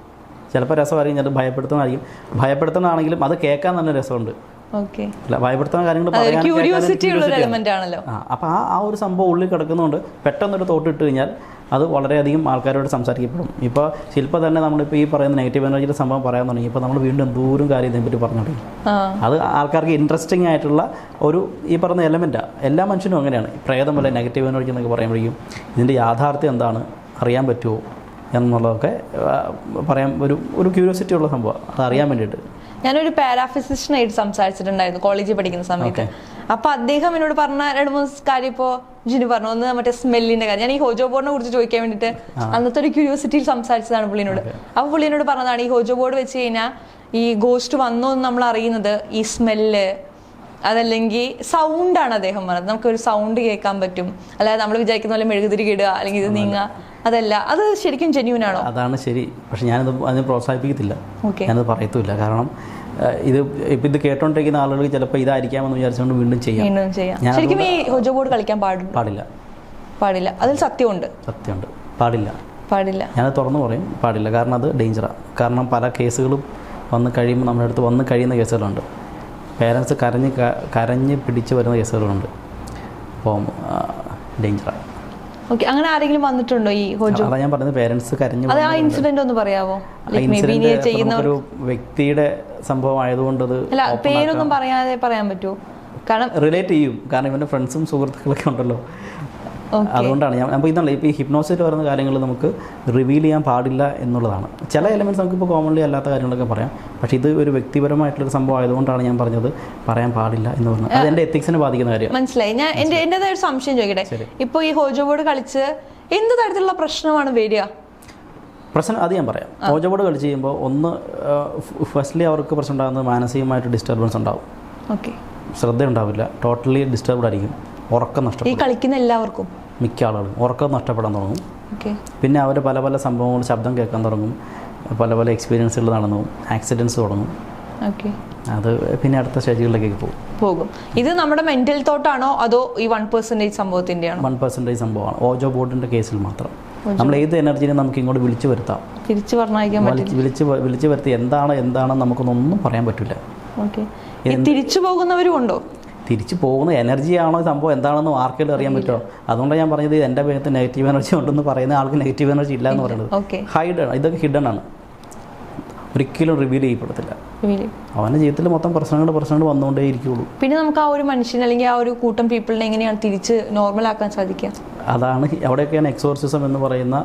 ചിലപ്പോൾ രസമായിരിക്കും, ചിലപ്പോൾ ഭയപ്പെടുത്തുന്നതായിരിക്കും. ഭയപ്പെടുത്തുന്നതാണെങ്കിലും അത് കേൾക്കാൻ തന്നെ രസമുണ്ട്. അല്ല, ഭയപ്പെടുത്തുന്ന കാര്യങ്ങൾ പറയാൻ. അപ്പോൾ ആ ഒരു സംഭവം ഉള്ളിൽ കിടക്കുന്നതുകൊണ്ട് പെട്ടെന്നൊരു തോട്ട് ഇട്ട് കഴിഞ്ഞാൽ അത് വളരെയധികം ആൾക്കാരോട് സംസാരിക്കപ്പെടും. ഇപ്പോൾ ശില്പ തന്നെ നമ്മളിപ്പോൾ ഈ പറയുന്ന നെഗറ്റീവ് എനർജിയുടെ സംഭവം പറയാൻ തുടങ്ങി. ഇപ്പോൾ നമ്മൾ വീണ്ടും എന്തോരം കാര്യം ഇതിനെപ്പറ്റി പറഞ്ഞോണ്ടിരിക്കും. അത് ആൾക്കാർക്ക് ഇൻട്രസ്റ്റിംഗ് ആയിട്ടുള്ള ഒരു ഈ പറയുന്ന എലമെൻറ്റാണ്. എല്ലാ മനുഷ്യനും അങ്ങനെയാണ്. പ്രേതം പോലെ നെഗറ്റീവ് എനർജി എന്നൊക്കെ പറയുമ്പോഴേക്കും ഇതിൻ്റെ യാഥാർത്ഥ്യം എന്താണ്, അറിയാൻ പറ്റുമോ എന്നുള്ളതൊക്കെ പറയാൻ ഒരു ക്യൂരിയോസിറ്റി ഉള്ള സംഭവം, അത് അറിയാൻ വേണ്ടിയിട്ട്. ഞാനൊരു പാരാഫിസിഷ്യനായിട്ട് സംസാരിച്ചിട്ടുണ്ടായിരുന്നു കോളേജിൽ പഠിക്കുന്ന സമയത്ത്. അപ്പൊ അദ്ദേഹം എന്നോട് പറഞ്ഞ 2-3 കാര്യം ഇപ്പോൾ ജിനു പറഞ്ഞു. ഒന്ന് മറ്റേ സ്മെല്ലിന്റെ കാര്യം. ഞാൻ ഈ ഹോജോ ബോർഡിനെ കുറിച്ച് ചോദിക്കാൻ വേണ്ടിയിട്ട് അന്നത്തെ ഒരു ക്യൂരിയോസിറ്റിയിൽ സംസാരിച്ചതാണ് പുള്ളിനോട്. അപ്പൊ പുള്ളിനോട് പറഞ്ഞതാണ് ഈ ഹോജോ ബോർഡ് വെച്ച് കഴിഞ്ഞാൽ ഈ ഗോസ്റ്റ് വന്നോ എന്ന് നമ്മൾ അറിയുന്നത് ഈ സ്മെല്ല് അതല്ലെങ്കിൽ സൗണ്ടാണ്. അദ്ദേഹം പറഞ്ഞത് നമുക്കൊരു സൗണ്ട് കേൾക്കാൻ പറ്റും, അല്ലാതെ നമ്മൾ വിചാരിക്കുന്ന പോലെ മെഴുകുതിരി ഇടുക അല്ലെങ്കിൽ ഇത് നീങ്ങുക അതല്ല. അത് ശരിക്കും ജെന്യൂൻ ആണോ? അതാണ് ശരി. പക്ഷെ ഞാനത് അതിനെ പ്രോത്സാഹിപ്പിക്കത്തില്ല, ഞാനത് പറയത്തുമില്ല. കാരണം ഇത് കേട്ടോണ്ടിരിക്കുന്ന ആളുകൾക്ക് ചിലപ്പോൾ ഇതായിരിക്കാമെന്ന് വിചാരിച്ചുകൊണ്ട് വീണ്ടും ചെയ്യാം. ശരിക്കും ഈ ഹോജോ ബോർഡ് കളിക്കാൻ പാടില്ല. അതിൽ സത്യമുണ്ട്. പാടില്ല. ഞാനത് തുറന്നു പറയും, പാടില്ല. കാരണം അത് ഡേഞ്ചറാണ്. കാരണം പല കേസുകളും വന്ന് കഴിയുമ്പോൾ നമ്മുടെ അടുത്ത് വന്ന് കഴിയുന്ന കേസുകളുണ്ട്. പേരൻസ് കരഞ്ഞ് പിടിച്ച് വരുന്ന കേസുകളുണ്ട്. അപ്പം ഡേഞ്ചറാണ്. അങ്ങനെ ആരെങ്കിലും വന്നിട്ടുണ്ടോ ഈ ഹോജോ? അതാ ഞാൻ പറഞ്ഞത്, പേരൻസ് കരഞ്ഞു. ആ ഇൻസിഡന്റ് ഒന്ന് പറയാമോ? ഒരു വ്യക്തിയുടെ സംഭവം ആയതുകൊണ്ട് പേരൊന്നും പറയാതെ പറയാൻ പറ്റുമോ? കാരണം റിലേറ്റ് ചെയ്യും. കാരണം ഇവൻ്റെ ഫ്രണ്ട്സും സുഹൃത്തുക്കളൊക്കെ ഉണ്ടല്ലോ. അതുകൊണ്ടാണ് ഞാൻ അപ്പോൾ ഇതാണ് ഇപ്പോൾ ഈ ഹിപ്നോസിൽ വരുന്ന കാര്യങ്ങൾ നമുക്ക് റിവീൽ ചെയ്യാൻ പാടില്ല എന്നുള്ളതാണ്. ചില എലമെൻറ്റ്സ് നമുക്കിപ്പോൾ കോമൺലി അല്ലാത്ത കാര്യങ്ങളൊക്കെ പറയാം. പക്ഷേ ഇത് ഒരു വ്യക്തിപരമായിട്ടുള്ളൊരു സംഭവം ആയതുകൊണ്ടാണ് ഞാൻ പറഞ്ഞത് പറയാൻ പാടില്ല എന്ന് പറഞ്ഞത്. അത് എൻ്റെ എത്തിക്സിനെ ബാധിക്കുന്ന കാര്യം. മനസ്സിലായി. ഞാൻ എൻ്റെതായ ഒരു സംശയം ചോദിക്കട്ടെ. ഇപ്പോൾ ഈ ഹോജോ ബോർഡ് കളിച്ച് എന്ത് തരത്തിലുള്ള പ്രശ്നമാണ് വരിക? പ്രശ്നം അത് ഞാൻ പറയാം. ഹോജോ ബോർഡ് കളിച്ച് ചെയ്യുമ്പോൾ ഫസ്റ്റ്ലി അവർക്ക് പ്രശ്നം ഉണ്ടാകുന്നത് മാനസികമായിട്ട് ഡിസ്റ്റർബൻസ് ഉണ്ടാവും. ശ്രദ്ധ ഉണ്ടാവില്ല, ടോട്ടലി ഡിസ്റ്റർബ്ഡ് ആയിരിക്കും, ഉറക്കം ഈ നഷ്ടപ്പെടും. കളിക്കുന്ന എല്ലാവർക്കും മിക്ക ആളുകളും ഉറക്കം നഷ്ടപ്പെടാൻ തുടങ്ങും. ഓക്കെ. പിന്നെ അവർ പല പല സംഭവങ്ങൾ ശബ്ദം കേൾക്കാൻ തുടങ്ങും, പല പല എക്സ്പീരിയൻസുകൾ നടന്നു, ആക്സിഡൻസ് തുടങ്ങും. ഓക്കെ. അത് പിന്നെ അടുത്ത സ്റ്റേജുകളിലേക്ക് പോകും. ഇത് നമ്മുടെ മെന്റൽ തോട്ടാണോ അതോ ഈ 1% സംഭവത്തിൻ്റെയാണോ? 1% സംഭവമാണ്. ഓജോ ബോർഡിൻ്റെ കേസിൽ മാത്രം. നമ്മൾ ഏത് എനർജിനെ നമുക്ക് ഇങ്ങോട്ട് വിളിച്ചു വരുത്താം, തിരിച്ചു പറഞ്ഞയക്കാൻ പറ്റില്ല. വിളിച്ചു വരുത്തി എന്താണെന്ന് നമുക്കൊന്നും പറയാൻ പറ്റില്ല. ഓക്കെ. തിരിച്ചു പോകുന്നവരും ഉണ്ടോ? തിരിച്ചു പോകുന്ന എനർജിയാണോ സംഭവം എന്താണെന്ന് ആർക്കെങ്കിലും അറിയാൻ പറ്റുമോ? അതുകൊണ്ടാണ് ഞാൻ പറഞ്ഞത് എൻ്റെ പേരത്ത് നെഗറ്റീവ് എനർജി ഉണ്ടെന്ന് പറയുന്ന ആൾക്ക് നെഗറ്റീവ് എനർജി ഇല്ല എന്ന് പറയുന്നത്. ഹൈഡാണ്, ഇതൊക്കെ ഹിഡൻ ആണ്, ഒരിക്കലും റിവീൽ ചെയ്യപ്പെടത്തില്ല. അവൻ്റെ ജീവിതത്തിൽ മൊത്തം പ്രശ്നങ്ങൾ വന്നുകൊണ്ടേ ഇരിക്കുകയുള്ളൂ. പിന്നെ നമുക്ക് ആ ഒരു മനുഷ്യൻ അല്ലെങ്കിൽ ആ ഒരു കൂട്ടം പീപ്പിളിനെ എങ്ങനെയാണ് തിരിച്ച് നോർമലാക്കാൻ സാധിക്കുക? അതാണ് അവിടെയൊക്കെയാണ് എക്സോർസിസം എന്ന് പറയുന്ന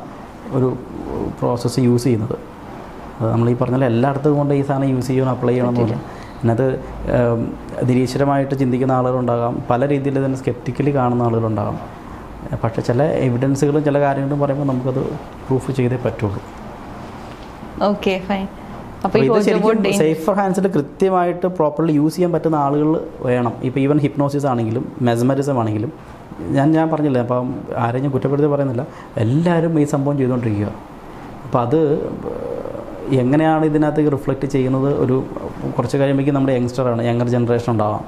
ഒരു പ്രോസസ്സ് യൂസ് ചെയ്യുന്നത്. അത് നമ്മൾ ഈ പറഞ്ഞാൽ എല്ലായിടത്തും കൊണ്ട് ഈ സാധനം യൂസ് ചെയ്യണം, അപ്ലൈ ചെയ്യണമെന്നില്ല. അതിനകത്ത് നിരീശ്വരമായിട്ട് ചിന്തിക്കുന്ന ആളുകളുണ്ടാകാം, പല രീതിയിൽ തന്നെ സ്കെപ്റ്റിക്കലി കാണുന്ന ആളുകളുണ്ടാകാം. പക്ഷേ ചില എവിഡൻസുകളും ചില കാര്യങ്ങളും പറയുമ്പോൾ നമുക്കത് പ്രൂഫ് ചെയ്തേ പറ്റുള്ളൂ. Okay, fine. അപ്പോൾ ഇത് ശരിക്കും സേഫർ ഹാൻഡ്സിൽ കൃത്യമായിട്ട് പ്രോപ്പർലി യൂസ് ചെയ്യാൻ പറ്റുന്ന ആളുകൾ വേണം. ഇപ്പോൾ ഈവൻ ഹിപ്നോസിസ് ആണെങ്കിലും മെസ്മറിസം ആണെങ്കിലും ഞാൻ പറഞ്ഞില്ല, അപ്പം ആരെയും ഞാൻ കുറ്റപ്പെടുത്തി പറയുന്നില്ല, എല്ലാവരും ഈ സംഭവം ചെയ്തുകൊണ്ടിരിക്കുക. അപ്പോൾ അത് എങ്ങനെയാണ് ഇതിനകത്ത് റിഫ്ലക്റ്റ് ചെയ്യുന്നത്? ഒരു കുറച്ച് കഴിയുമ്പോഴേക്കും നമ്മുടെ യങ്ങർ ജനറേഷൻ ഉണ്ടാവാം.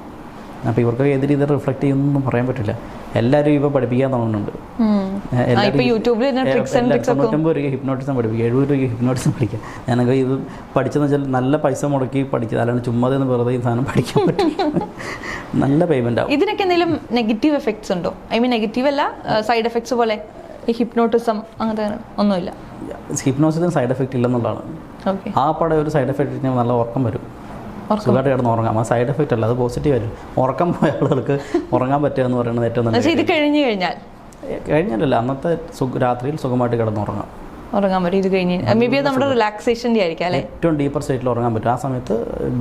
അപ്പോൾ ഇവർക്ക് ഏത് രീതിയിൽ റിഫ്ലക്റ്റ് ചെയ്യുന്നൊന്നും പറയാൻ പറ്റില്ല. എല്ലാവരും ഇപ്പോൾ പഠിപ്പിക്കാൻ തുടങ്ങുന്നുണ്ട്. 90 രൂപ ഹിപ്നോട്ടിസം പഠിപ്പിക്കുക, 70 രൂപ ഹിപ്നോട്ടിസം പഠിക്കുക. ഞാനൊക്കെ ഇത് പഠിച്ചെന്ന് വെച്ചാൽ നല്ല പൈസ മുടക്കി പഠിച്ചത്, അല്ലാണ്ട് ചുമ്മാതെ വെറുതെ ഈ സാധനം പഠിക്കാൻ പറ്റും. നല്ല പേയ്മെൻ്റ് ആവും. ഇതിനൊക്കെ എന്തെങ്കിലും നെഗറ്റീവ് എഫക്ട്സ് ഉണ്ടോ? ഐ മീൻ നെഗറ്റീവ് അല്ല, സൈഡ് എഫക്ട്സ് പോലെ ഈ ഹിപ്നോട്ടിസം അങ്ങനത്തെ ഒന്നുമില്ല? ഹിപ്നോസിസിന് സൈഡ് എഫക്റ്റ് ഇല്ലെന്നുള്ളതാണ്. ആ പടം ഒരു സൈഡ് എഫക്റ്റ് നല്ല ഉറക്കം വരും, സുഖമായിട്ട് കിടന്ന് ഉറങ്ങാം. ആ സൈഡ് എഫക്റ്റ് അല്ല, അത് പോസിറ്റീവ് ആയിരുന്നു. ഉറക്കം പോയ ആളുകൾക്ക് ഉറങ്ങാൻ പറ്റുക എന്ന് പറയുന്നത് ഏറ്റവും നല്ല. ഇത് കഴിഞ്ഞാലല്ല, അന്നത്തെ രാത്രിയിൽ സുഖമായിട്ട് കിടന്നുറങ്ങാം, ഉറങ്ങാൻ പറ്റും. ഇത് കഴിഞ്ഞ് മേ ബി നമ്മുടെ റിലാക്സേഷൻ്റെ ആയിരിക്കും അല്ലേ, ഏറ്റവും ഡീപ്പർ സ്റ്റേറ്റിൽ ഉറങ്ങാൻ പറ്റും. ആ സമയത്ത്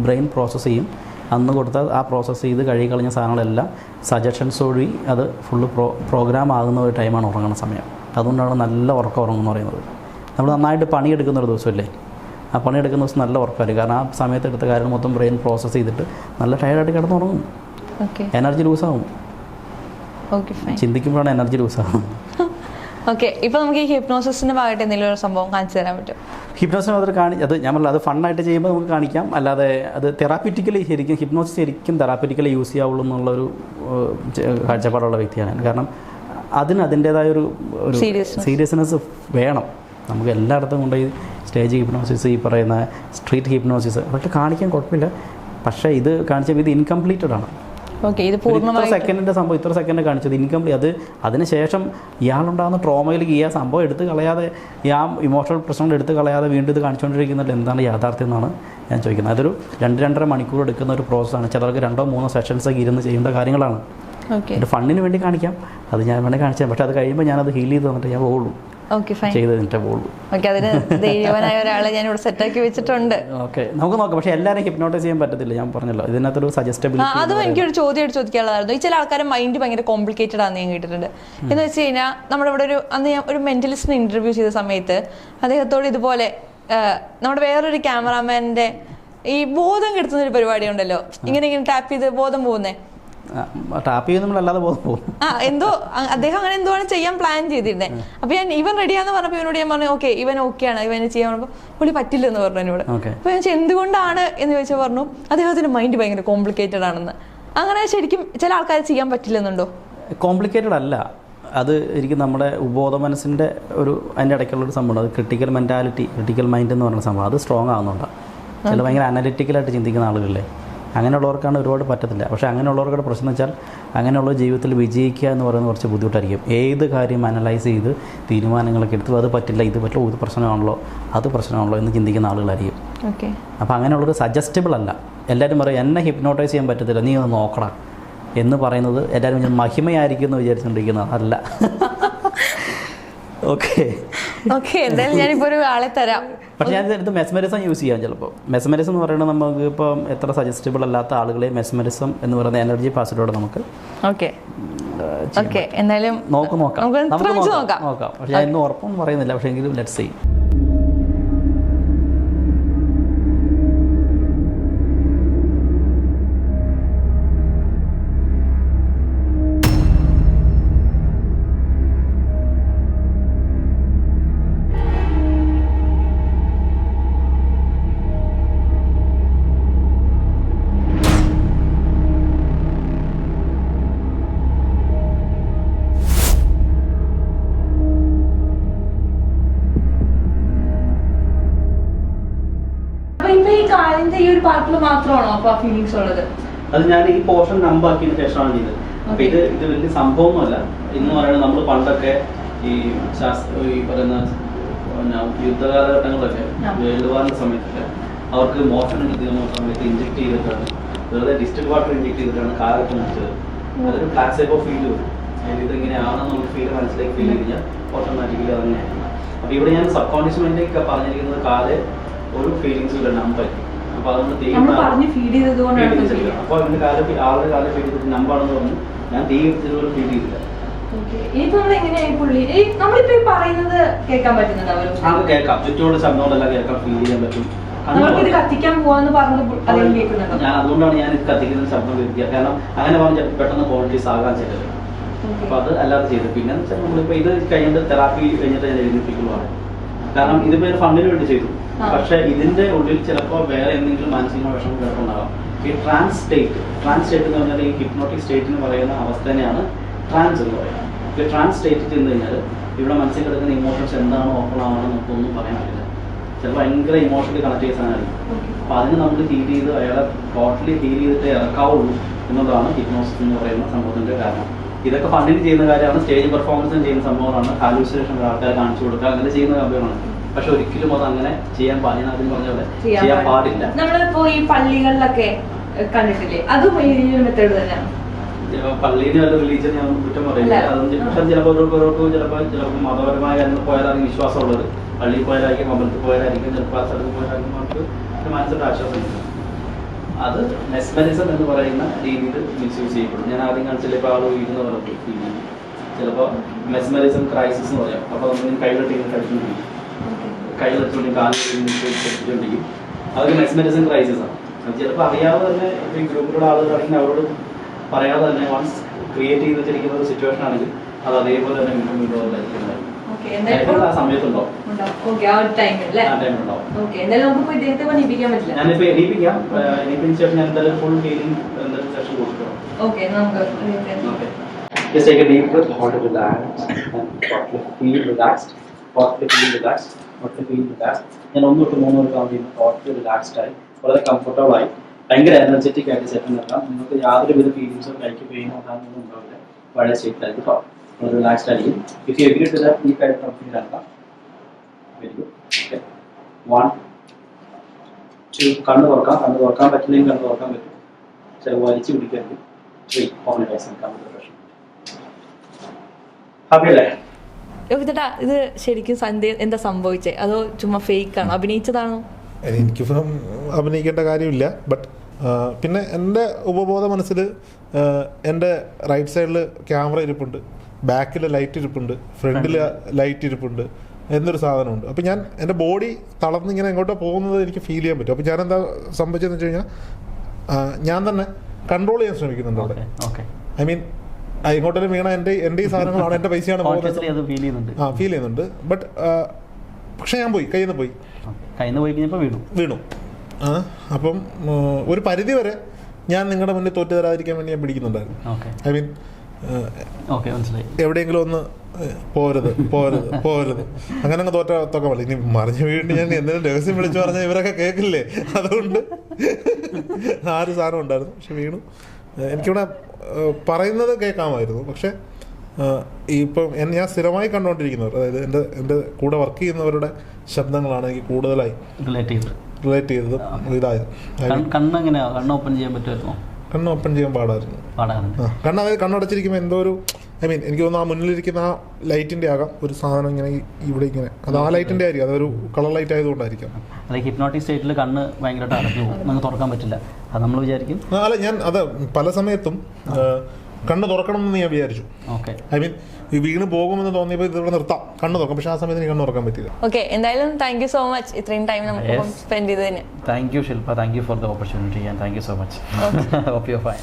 ബ്രെയിൻ പ്രോസസ്സ് ചെയ്യും. അന്ന് കൊടുത്ത ആ പ്രോസസ്സ് ചെയ്ത് കളഞ്ഞ സാധനങ്ങളെല്ലാം സജഷൻസ് വഴി അത് ഫുള്ള് പ്രോഗ്രാം ആകുന്ന ഒരു ടൈമാണ് ഉറങ്ങുന്ന സമയം. അതുകൊണ്ടാണ് നല്ല ഉറക്കം ഉറങ്ങുമെന്ന് പറയുന്നത്. നമ്മൾ നന്നായിട്ട് പണിയെടുക്കുന്ന ഒരു ദിവസമല്ലേ, ആ പണിയെടുക്കുന്ന ദിവസം നല്ല ഉറക്കമായിരിക്കും. കാരണം ആ സമയത്ത് എടുത്ത കാര്യം മൊത്തം ബ്രെയിൻ പ്രോസസ്സ് ചെയ്തിട്ട് നല്ല ടയർഡായിട്ട് കിടന്നുറങ്ങും, എനർജി ലൂസാവും. ചിന്തിക്കുമ്പോഴാണ് എനർജി ലൂസാവും. ഓക്കെ. ഇപ്പോൾ നമുക്ക് ഈ ഹിപ്നോസിസിൻ്റെ ഭാഗമായിട്ട് എന്തെങ്കിലും ഒരു സംഭവം കാണിച്ചു തരാൻ പറ്റും? ഹിപ്നോസിന് അത് അത് ഞാൻ പറഞ്ഞില്ല, അത് ഫണ്ണായിട്ട് ചെയ്യുമ്പോൾ നമുക്ക് കാണിക്കാം. അല്ലാതെ അത് തെറാപ്പിറ്റിക്കലി ശരിക്കും ഹിപ്നോസിസ് ശരിക്കും തെറാപ്പിറ്റിക്കലി യൂസ് ചെയ്യാവുള്ളൂ എന്നുള്ളൊരു കാഴ്ചപ്പാടുള്ള വ്യക്തിയാണ്. കാരണം അതിന് അതിൻ്റേതായ ഒരു സീരിയസ്നെസ് വേണം. നമുക്ക് എല്ലായിടത്തും കൊണ്ട് ഈ സ്റ്റേജ് ഹിപ്നോസിസ്, ഈ പറയുന്ന സ്ട്രീറ്റ് ഹിപ്നോസിസ് അതൊക്കെ കാണിക്കാൻ കുഴപ്പമില്ല. പക്ഷേ ഇത് കാണിച്ചപ്പോൾ ഇത് ഇൻകംപ്ലീറ്റഡ് ആണ്. ഇത്ര സെക്കൻഡിൻ്റെ സംഭവം ഇത്ര സെക്കൻഡ് കാണിച്ചത് ഇൻകംപ്ലീറ്റ്. അതിനുശേഷം ഇയാളുണ്ടാകുന്ന ട്രോമയിലേക്ക് ഈ സംഭവം എടുത്ത് കളയാതെ, ഈ ആ ഇമോഷണൽ പ്രശ്നങ്ങൾ എടുത്ത് കളയാതെ വീണ്ടും ഇത് കാണിച്ചുകൊണ്ടിരിക്കുന്നത് എന്താണ് യാഥാർത്ഥ്യം എന്നാണ് ഞാൻ ചോദിക്കുന്നത്. അതൊരു 2-2.5 മണിക്കൂർ എടുക്കുന്ന ഒരു പ്രോസസ്സാണ്. ചിലർക്ക് 2-3 സെഷൻസൊക്കെ ഇരുന്ന് ചെയ്യേണ്ട കാര്യങ്ങളാണ്. ഒരു ഫണ്ണിന് വേണ്ടി കാണിക്കാം, അത് ഞാൻ വേണമെങ്കിൽ കാണിച്ചാൽ. പക്ഷേ അത് കഴിയുമ്പോൾ ഞാനത് ഹീൽ ചെയ്ത് തന്നിട്ട് ഞാൻ പോകുള്ളൂ, ചെയ്ത് തന്നിട്ടേ പോകുള്ളൂ. അതിന് ധൈര്യവാനായ ഒരാളെ ഞാൻ ഇവിടെ സെറ്റാക്കി വെച്ചിട്ടുണ്ട്. ഓക്കെ, നമുക്ക് നോക്കാം. പക്ഷേ എല്ലാവരും ഹിപ്നോട്ടൈസ് ചെയ്യാൻ പറ്റത്തില്ല, ഞാൻ പറഞ്ഞല്ലോ. ഇതിനകത്തൊരു സജസ്റ്റബിലിറ്റി. അതും എനിക്കൊരു ചോദ്യമായിട്ട് ചോദിക്കാനുള്ളതായിരുന്നു. ഈ ചില ആൾക്കാരെ മൈൻഡ് ഭയങ്കര കോംപ്ലിക്കേറ്റഡ് ആണെന്ന് ഞാൻ കേട്ടിട്ടുണ്ട്. എന്ന് വെച്ച് കഴിഞ്ഞാൽ നമ്മുടെ ഇവിടെ അന്ന് ഞാൻ ഒരു മെന്റലിസ്റ്റിനെ ഇന്റർവ്യൂ ചെയ്ത സമയത്ത് അദ്ദേഹത്തോട് ഇതുപോലെ നമ്മുടെ വേറൊരു ക്യാമറാമാൻ്റെ ഈ ബോധം കെടുത്തുന്ന ഒരു പരിപാടി ഉണ്ടല്ലോ, ഇങ്ങനെ ടാപ്പ് ചെയ്ത് ബോധം പോകുന്നേ, ടാപ്പ് ചെയ്ത് നമ്മളല്ലാതെ പോകും. എന്തോ അദ്ദേഹം അങ്ങനെ എന്തോ ആണ് ചെയ്യാൻ പ്ലാൻ ചെയ്തിരുന്നത്. അപ്പൊ ഞാൻ ഇവൻ റെഡിയാന്ന് പറഞ്ഞപ്പോൾ ഇവനോട് ഞാൻ പറഞ്ഞു ഓക്കെ ഇവൻ ഓക്കെയാണ്, ഇവന് ചെയ്യാൻ പറഞ്ഞപ്പോൾ പുള്ളി പറ്റില്ലെന്ന് പറഞ്ഞു എന്നോട്. അപ്പൊ ഞാൻ എന്തുകൊണ്ടാണ് എന്ന് ചോദിച്ചാൽ പറഞ്ഞു അദ്ദേഹത്തിന്റെ മൈൻഡ് ഭയങ്കര കോംപ്ലിക്കേറ്റഡ് ആണെന്ന്. അങ്ങനെ ശരിക്കും ചില ആൾക്കാർ ചെയ്യാൻ പറ്റില്ലെന്നുണ്ടോ? കോംപ്ലിക്കേറ്റഡ് അല്ല, അത് ശരിക്കും നമ്മുടെ ഉപബോധ മനസ്സിൻ്റെ അതിൻ്റെ ഇടയ്ക്കുള്ളൊരു സംഭവം. അത് ക്രിട്ടിക്കൽ മൈൻഡ് എന്ന് പറയുന്ന സംഭവം അത് സ്ട്രോങ് ആകുന്നുണ്ടാണ്. ചില ഭയങ്കര അനലിറ്റിക്കലായിട്ട് ചിന്തിക്കുന്ന ആളുകളില്ലേ, അങ്ങനെയുള്ളവർക്കാണ് ഒരുപാട് പറ്റത്തില്ല. പക്ഷേ അങ്ങനെയുള്ളവർക്കുടെ പ്രശ്നം എന്ന് വെച്ചാൽ അങ്ങനെയുള്ള ജീവിതത്തിൽ വിജയിക്കുക എന്ന് പറയുന്നത് കുറച്ച് ബുദ്ധിമുട്ടായിരിക്കും. ഏത് കാര്യം അനലൈസ് ചെയ്ത് തീരുമാനങ്ങളൊക്കെ എടുത്ത് അത് പറ്റില്ല, ഇത് പറ്റില്ല, ഇത് പ്രശ്നമാണല്ലോ, അത് പ്രശ്നമാണല്ലോ എന്ന് ചിന്തിക്കുന്ന ആളുകളായിരിക്കും. അപ്പോൾ അങ്ങനെയുള്ളൊരു സജസ്റ്റബിൾ അല്ല. എല്ലാവരും പറയും എന്നെ ഹിപ്നോട്ടൈസ് ചെയ്യാൻ പറ്റത്തില്ല, നീ ഒന്ന് നോക്കണം എന്ന് പറയുന്നത് എല്ലാവരും മഹിമയായിരിക്കും എന്ന് വിചാരിച്ചുകൊണ്ടിരിക്കുന്നത് അല്ല. ഓക്കെ, എന്തായാലും ഞാനിപ്പോൾ ഒരു ആളെ തരാം. പക്ഷേ ഞാൻ ഇത് മെസ്മറിസം യൂസ് ചെയ്യാം. ചിലപ്പോൾ മെസ്മറിസം എന്ന് പറയുന്നത് നമുക്ക് ഇപ്പം എത്ര സജസ്റ്റബിൾ അല്ലാത്ത ആളുകളെ മെസ്മറിസം എന്ന് പറയുന്ന എനർജി പാസിലൂടെ നമുക്ക് എന്തായാലും നോക്കാം. പക്ഷേ ഞാൻ ഇന്ന് ഉറപ്പൊന്നും പറയുന്നില്ല, പക്ഷേ എങ്കിലും ലെറ്റ്സ് സീ. കാലിന്റെ ഈ ഒരു പാർട്ടിൽ മാത്രമാണോ അപ്പൊ ആ ഫീലിങ്സ് ഉള്ളത്? അത് ഞാൻ ഈ പോർഷൻ നമ്പാക്കിയതിന് ശേഷമാണ് ചെയ്തത്. അപ്പൊ ഇത് വലിയ സംഭവമൊന്നുമല്ല. ഇന്ന് പറയുന്നത് നമ്മൾ പണ്ടൊക്കെ ഈ പറയുന്ന യുദ്ധകാലഘട്ടങ്ങളിലൊക്കെ വേൾഡ് വാറിന്റെ സമയത്തൊക്കെ അവർക്ക് മോഷൻ കിട്ടുന്ന സമയത്ത് ഇഞ്ചെക്ട് ചെയ്തിട്ടാണ്, വെറുതെ ഡിസ്റ്റിൽ വാട്ടർ ഇഞ്ചെക്ട് ചെയ്തിട്ടാണ് കാലൊക്കെ മുറിച്ചത്. അതൊരു പ്ലാസേബോ ഫീൽ വരും. ഇത് ഇങ്ങനെയാണെന്ന് നമുക്ക് ഫീൽ മനസ്സിലാക്കി ഫീൽ കഴിഞ്ഞാൽ ഓട്ടോമാറ്റിക്കലി അതങ്ങനെയാണ്. അപ്പൊ ഇവിടെ ഞാൻ സബ് കോൺഷ്യസ് മൈൻഡിലേക്ക് പറഞ്ഞിരിക്കുന്നത് കാല് ഒരു ഫീലിങ്സും ഇല്ല, നമ്പായിരിക്കും. അപ്പൊ അതുകൊണ്ട് ഫീഡ് ചെയ്തത് അപ്പൊ അവന്റെ ആളുടെ കാലം ഫീൽ ചെയ്തിട്ട് നമ്പാണെന്ന് പറഞ്ഞു. ഞാൻ തീരെ ഫീൽ ചെയ്തില്ല. കേൾക്കാം, ചുറ്റോട് ശബ്ദങ്ങളെല്ലാം കേൾക്കാം, ഫീൽ ചെയ്യാൻ പറ്റും. ഞാൻ അതുകൊണ്ടാണ് ഞാൻ ഇത് കത്തിക്കുന്ന ശബ്ദം കേൾക്കുക. കാരണം അങ്ങനെ പറഞ്ഞ പെട്ടെന്ന് ക്വാളിറ്റീസ് ആകാൻ ചിലത്. അപ്പൊ അത് അല്ലാതെ ചെയ്തു. പിന്നെ നമ്മളിപ്പോ ഇത് കഴിഞ്ഞിട്ട് തെറാപ്പി കഴിഞ്ഞിട്ട് ഞാൻ എഴുതിപ്പിക്കുള്ളതാണ്. കാരണം ഇത് പേര് ഫണ്ടിന് വേണ്ടി ചെയ്തു. പക്ഷെ ഇതിന്റെ ഉള്ളിൽ ചിലപ്പോൾ വേറെ എന്തെങ്കിലും മാനസിക വിഷമം കേൾക്കുന്നുണ്ടാകാം. ഈ ട്രാൻസ് സ്റ്റേറ്റ് എന്ന് പറഞ്ഞാൽ ഈ ഹിപ്നോട്ടിക് സ്റ്റേറ്റിന് പറയുന്ന അവസ്ഥ തന്നെയാണ് ട്രാൻസ് എന്ന് പറയുന്നത്. ഈ ട്രാൻസ് സ്റ്റേറ്റ് ചെന്ന് കഴിഞ്ഞാൽ ഇവിടെ മനസ്സിൽ കിടക്കുന്ന ഇമോഷൻസ് എന്താണോ ഓപ്പൺ ആവണോ നമുക്കൊന്നും പറയാൻ പറ്റില്ല. ചിലപ്പോൾ ഭയങ്കര ഇമോഷണലി കണക്ട് ചെയ്ത സാധനമായിരിക്കും. അപ്പൊ അതിന് നമ്മൾ ഹീൽ ചെയ്ത് അയാളെ ടോട്ടലി ഹീൽ ചെയ്തിട്ട് ഇറക്കാവുള്ളൂ എന്നുള്ളതാണ് ഹിപ്നോസിസ് എന്ന് പറയുന്ന സംഭവത്തിന്റെ കാരണം. ഇതൊക്കെ ഫണ്ടിന് ചെയ്യുന്ന കാര്യമാണ്, സ്റ്റേജ് പെർഫോമൻസിന് ചെയ്യുന്ന സംഭവമാണ്, ഹാലൂസിനേഷൻ ആൾക്കാരെ കാണിച്ചു കൊടുക്കുക, അങ്ങനെ ചെയ്യുന്ന കാര്യമാണ്. പക്ഷെ ഒരിക്കലും അത് അങ്ങനെ ചെയ്യാൻ പാടില്ല. ആദ്യം പറഞ്ഞ പോലെ ചെയ്യാൻ പാടില്ല. നമ്മളിപ്പോ ഈ പള്ളികളിലൊക്കെ കണ്ടിട്ടില്ലേ, അതും ഈ മെത്തേഡ് തന്നെയാണ്. പള്ളിയിൽ വല്ല റിലീജിയൻ ഞാൻ കുറ്റം പറയില്ല. പക്ഷെ ചിലപ്പോൾ ചിലപ്പോൾ മതപരമായ കാര്യങ്ങൾ പോയാലാണെങ്കിൽ വിശ്വാസമുള്ളത്, പള്ളിയിൽ പോയാലായിരിക്കും, അമ്പലത്തിൽ പോയാലായിരിക്കും, ചിലപ്പോൾ ആ സ്ഥലത്ത് പോയാലായിരിക്കും അവർക്ക് ഒരു മനസ്സിന്റെ ആശ്വാസം കിട്ടും. അത് മെസ്മരിസം എന്ന് പറയുന്ന രീതിയിൽ മിസ്യൂസ് ചെയ്യപ്പെടും. ഞാൻ ആദ്യം കാണിച്ചില്ല, ഇപ്പോൾ ആൾ വീഴുന്ന പറഞ്ഞു ഫീൽ ചെയ്യും. ചിലപ്പോൾ മെസ്മരിസം ക്രൈസിസ് എന്ന് പറയാം. അപ്പോൾ നമ്മൾ കൈകളിട്ടിങ്ങനെ കഴിച്ചുകൊണ്ടിരിക്കും, കൈകളിട്ടുണ്ടെങ്കിൽ കാലിട്ടുണ്ടെങ്കിൽ അതൊക്കെ മെസ്മരിസം ക്രൈസിസ് ആണ്. അത് ചിലപ്പോൾ അറിയാതെ തന്നെ ഇപ്പോൾ ഈ ഗ്രൂപ്പിലുള്ള ആളുകൾ ആണെങ്കിൽ അവരോട് പറയാതെ തന്നെ വൺസ് ക്രിയേറ്റ് ചെയ്ത് വെച്ചിരിക്കുന്ന ഒരു സിറ്റുവേഷൻ ആണെങ്കിൽ അത് അതേപോലെ തന്നെ വീണ്ടും ആ സമയത്തുണ്ടാവും. ഞാനിപ്പോ എണീപ്പിക്കാം. എണീപ്പിന് ശേഷം ഞാൻ എന്തായാലും ഫുൾ ഹീലിംഗ് എന്തായാലും സെഷൻ കൊടുക്കണം. Just take a deep breath, hold it relaxed and totally feel relaxed. ഞാൻ 1 തൊട്ട് 3 വരെ കൗണ്ട് ചെയ്യുമ്പോൾ ടോട്ടലി റിലാക്സ്ഡ് ആയി, വളരെ കംഫർട്ടബിൾ ആയി, ഭയങ്കര എനർജറ്റിക് ആയിട്ട് സെറ്റ് നിർത്താം. നിങ്ങൾക്ക് യാതൊരുവിധ ഫീലിങ്സോ കൈക്ക് പെയിനോ അതാണെന്നൊന്നും ഉണ്ടാവില്ല. വളരെ സ്റ്റേറ്റിലായിരിക്കും കേട്ടോ, വളരെ റിലാക്സ്ഡ് ആയിരിക്കും. If you agree to that ഈ കാര്യം കംപ്ലീറ്റ് ആക്കാം. Very good. ഓക്കെ, 1 2 കണ്ണ് തുറക്കാൻ പറ്റില്ലെങ്കിൽ കണ്ണ് തുറക്കാൻ പറ്റും. ചില വലിച്ചു പിടിക്കരുത്. 3 open your eyes and come to the പ്രഷൻ. ഹാപ്പി അല്ലേ? ഇത് ശരിക്കും സന്ധ്യ എന്താ സംഭവിച്ചേ, അതോ ചുമ്മാ ഫേക്ക് ആണോ, അഭിനയിച്ചതാണോ? എനിക്കിപ്പം അഭിനയിക്കേണ്ട കാര്യമില്ല. ബട്ട് പിന്നെ എൻ്റെ ഉപബോധ മനസ്സിൽ എൻ്റെ റൈറ്റ് സൈഡിൽ ക്യാമറ ഇരിപ്പുണ്ട്, ബാക്കിൽ ലൈറ്റ് ഇരിപ്പുണ്ട്, ഫ്രണ്ടിൽ ലൈറ്റ് ഇരിപ്പുണ്ട് എന്നൊരു സാധനമുണ്ട്. അപ്പോൾ ഞാൻ എൻ്റെ ബോഡി തളർന്നിങ്ങനെ എങ്ങോട്ടോ പോകുന്നത് എനിക്ക് ഫീൽ ചെയ്യാൻ പറ്റും. അപ്പോൾ ഞാൻ എന്താ സംഭവിച്ചതെന്ന് വെച്ച് കഴിഞ്ഞാൽ ഞാൻ തന്നെ കൺട്രോൾ ചെയ്യാൻ ശ്രമിക്കുന്നുണ്ട് അവിടെ. ഐ മീൻ ഇങ്ങോട്ടും വീണ എൻ്റെ ഈ സാധനങ്ങളാണ്, എൻ്റെ പൈസയാണ് പോകുന്നത്, ഫീൽ ചെയ്യുന്നുണ്ട്. ബട്ട് പക്ഷെ ഞാൻ കയ്യിൽ നിന്ന് പോയി വീണു. അപ്പം ഒരു പരിധി വരെ ഞാൻ നിങ്ങളുടെ മുന്നിൽ തോറ്റു തരാതിരിക്കാൻ വേണ്ടി ഞാൻ പിടിക്കുന്നുണ്ടായിരുന്നു. ഐ മീൻ എവിടെയെങ്കിലും ഒന്ന് പോരുത് അങ്ങനെ അങ്ങ് തോറ്റൊക്കെ മതി. ഇനി മറിഞ്ഞ വീണ്ടും ഞാൻ എന്തെങ്കിലും രഹസ്യം വിളിച്ചു പറഞ്ഞാൽ ഇവരൊക്കെ കേൾക്കില്ലേ, അതുകൊണ്ട് ആ ഒരു സാധനം ഉണ്ടായിരുന്നു. പക്ഷെ വീണു. എനിക്കിവിടെ പറയുന്നത് കേൾക്കാമായിരുന്നു. പക്ഷെ ഇപ്പം ഞാൻ സ്ഥിരമായി കണ്ടുകൊണ്ടിരിക്കുന്നവർ, അതായത് എൻ്റെ കൂടെ വർക്ക് ചെയ്യുന്നവരുടെ ശബ്ദങ്ങളാണ് എനിക്ക് കൂടുതലായി റിലേറ്റ് ചെയ്തത്. ഇതായത് കണ്ണ് ഓപ്പൺ ചെയ്യാൻ പാടായിരുന്നു. കണ്ണടച്ചിരിക്കുമ്പോൾ എന്തോ ഒരു ഐ മീൻ എനിക്ക് തോന്നുന്നു ആ മുന്നിലിരിക്കുന്ന ആ ലൈറ്റിൻ്റെ ആകാം ഒരു സാധനം ഇങ്ങനെ ഇവിടെ ഇങ്ങനെ, അത് ആ ലൈറ്റിൻ്റെ ആയിരിക്കും, അതൊരു കളർ ലൈറ്റ് ആയതുകൊണ്ടായിരിക്കും. ഹിപ്നോട്ടിക് സ്റ്റേറ്റിൽ കണ്ണ് ഭയങ്കരമായിട്ട് അടഞ്ഞു പോകും, നമുക്ക് തുറക്കാൻ പറ്റില്ല. അത് നമ്മൾ വിചാരിക്കും. അല്ല, ഞാൻ അത് പല സമയത്തും കണ്ണ് തുറക്കണമെന്ന് ഞാൻ വിചാരിച്ചു. ഐ മീൻ ഈ വീണ് പോകുമെന്ന് തോന്നിയപ്പോൾ ഇതിവിടെ നിർത്താം, കണ്ണ് തുറക്കാം. പക്ഷെ ആ സമയത്ത് എനിക്ക് കണ്ണ് തുറക്കാൻ പറ്റില്ല. ഓക്കെ, എന്തായാലും താങ്ക് യു സോ മച്ച് ഇത്രയും ടൈം നമുക്ക് സ്പെൻഡ് ചെയ്തതിന്. Thank you Shilpa, thank you for the opportunity and thank you so much. Hope you are fine.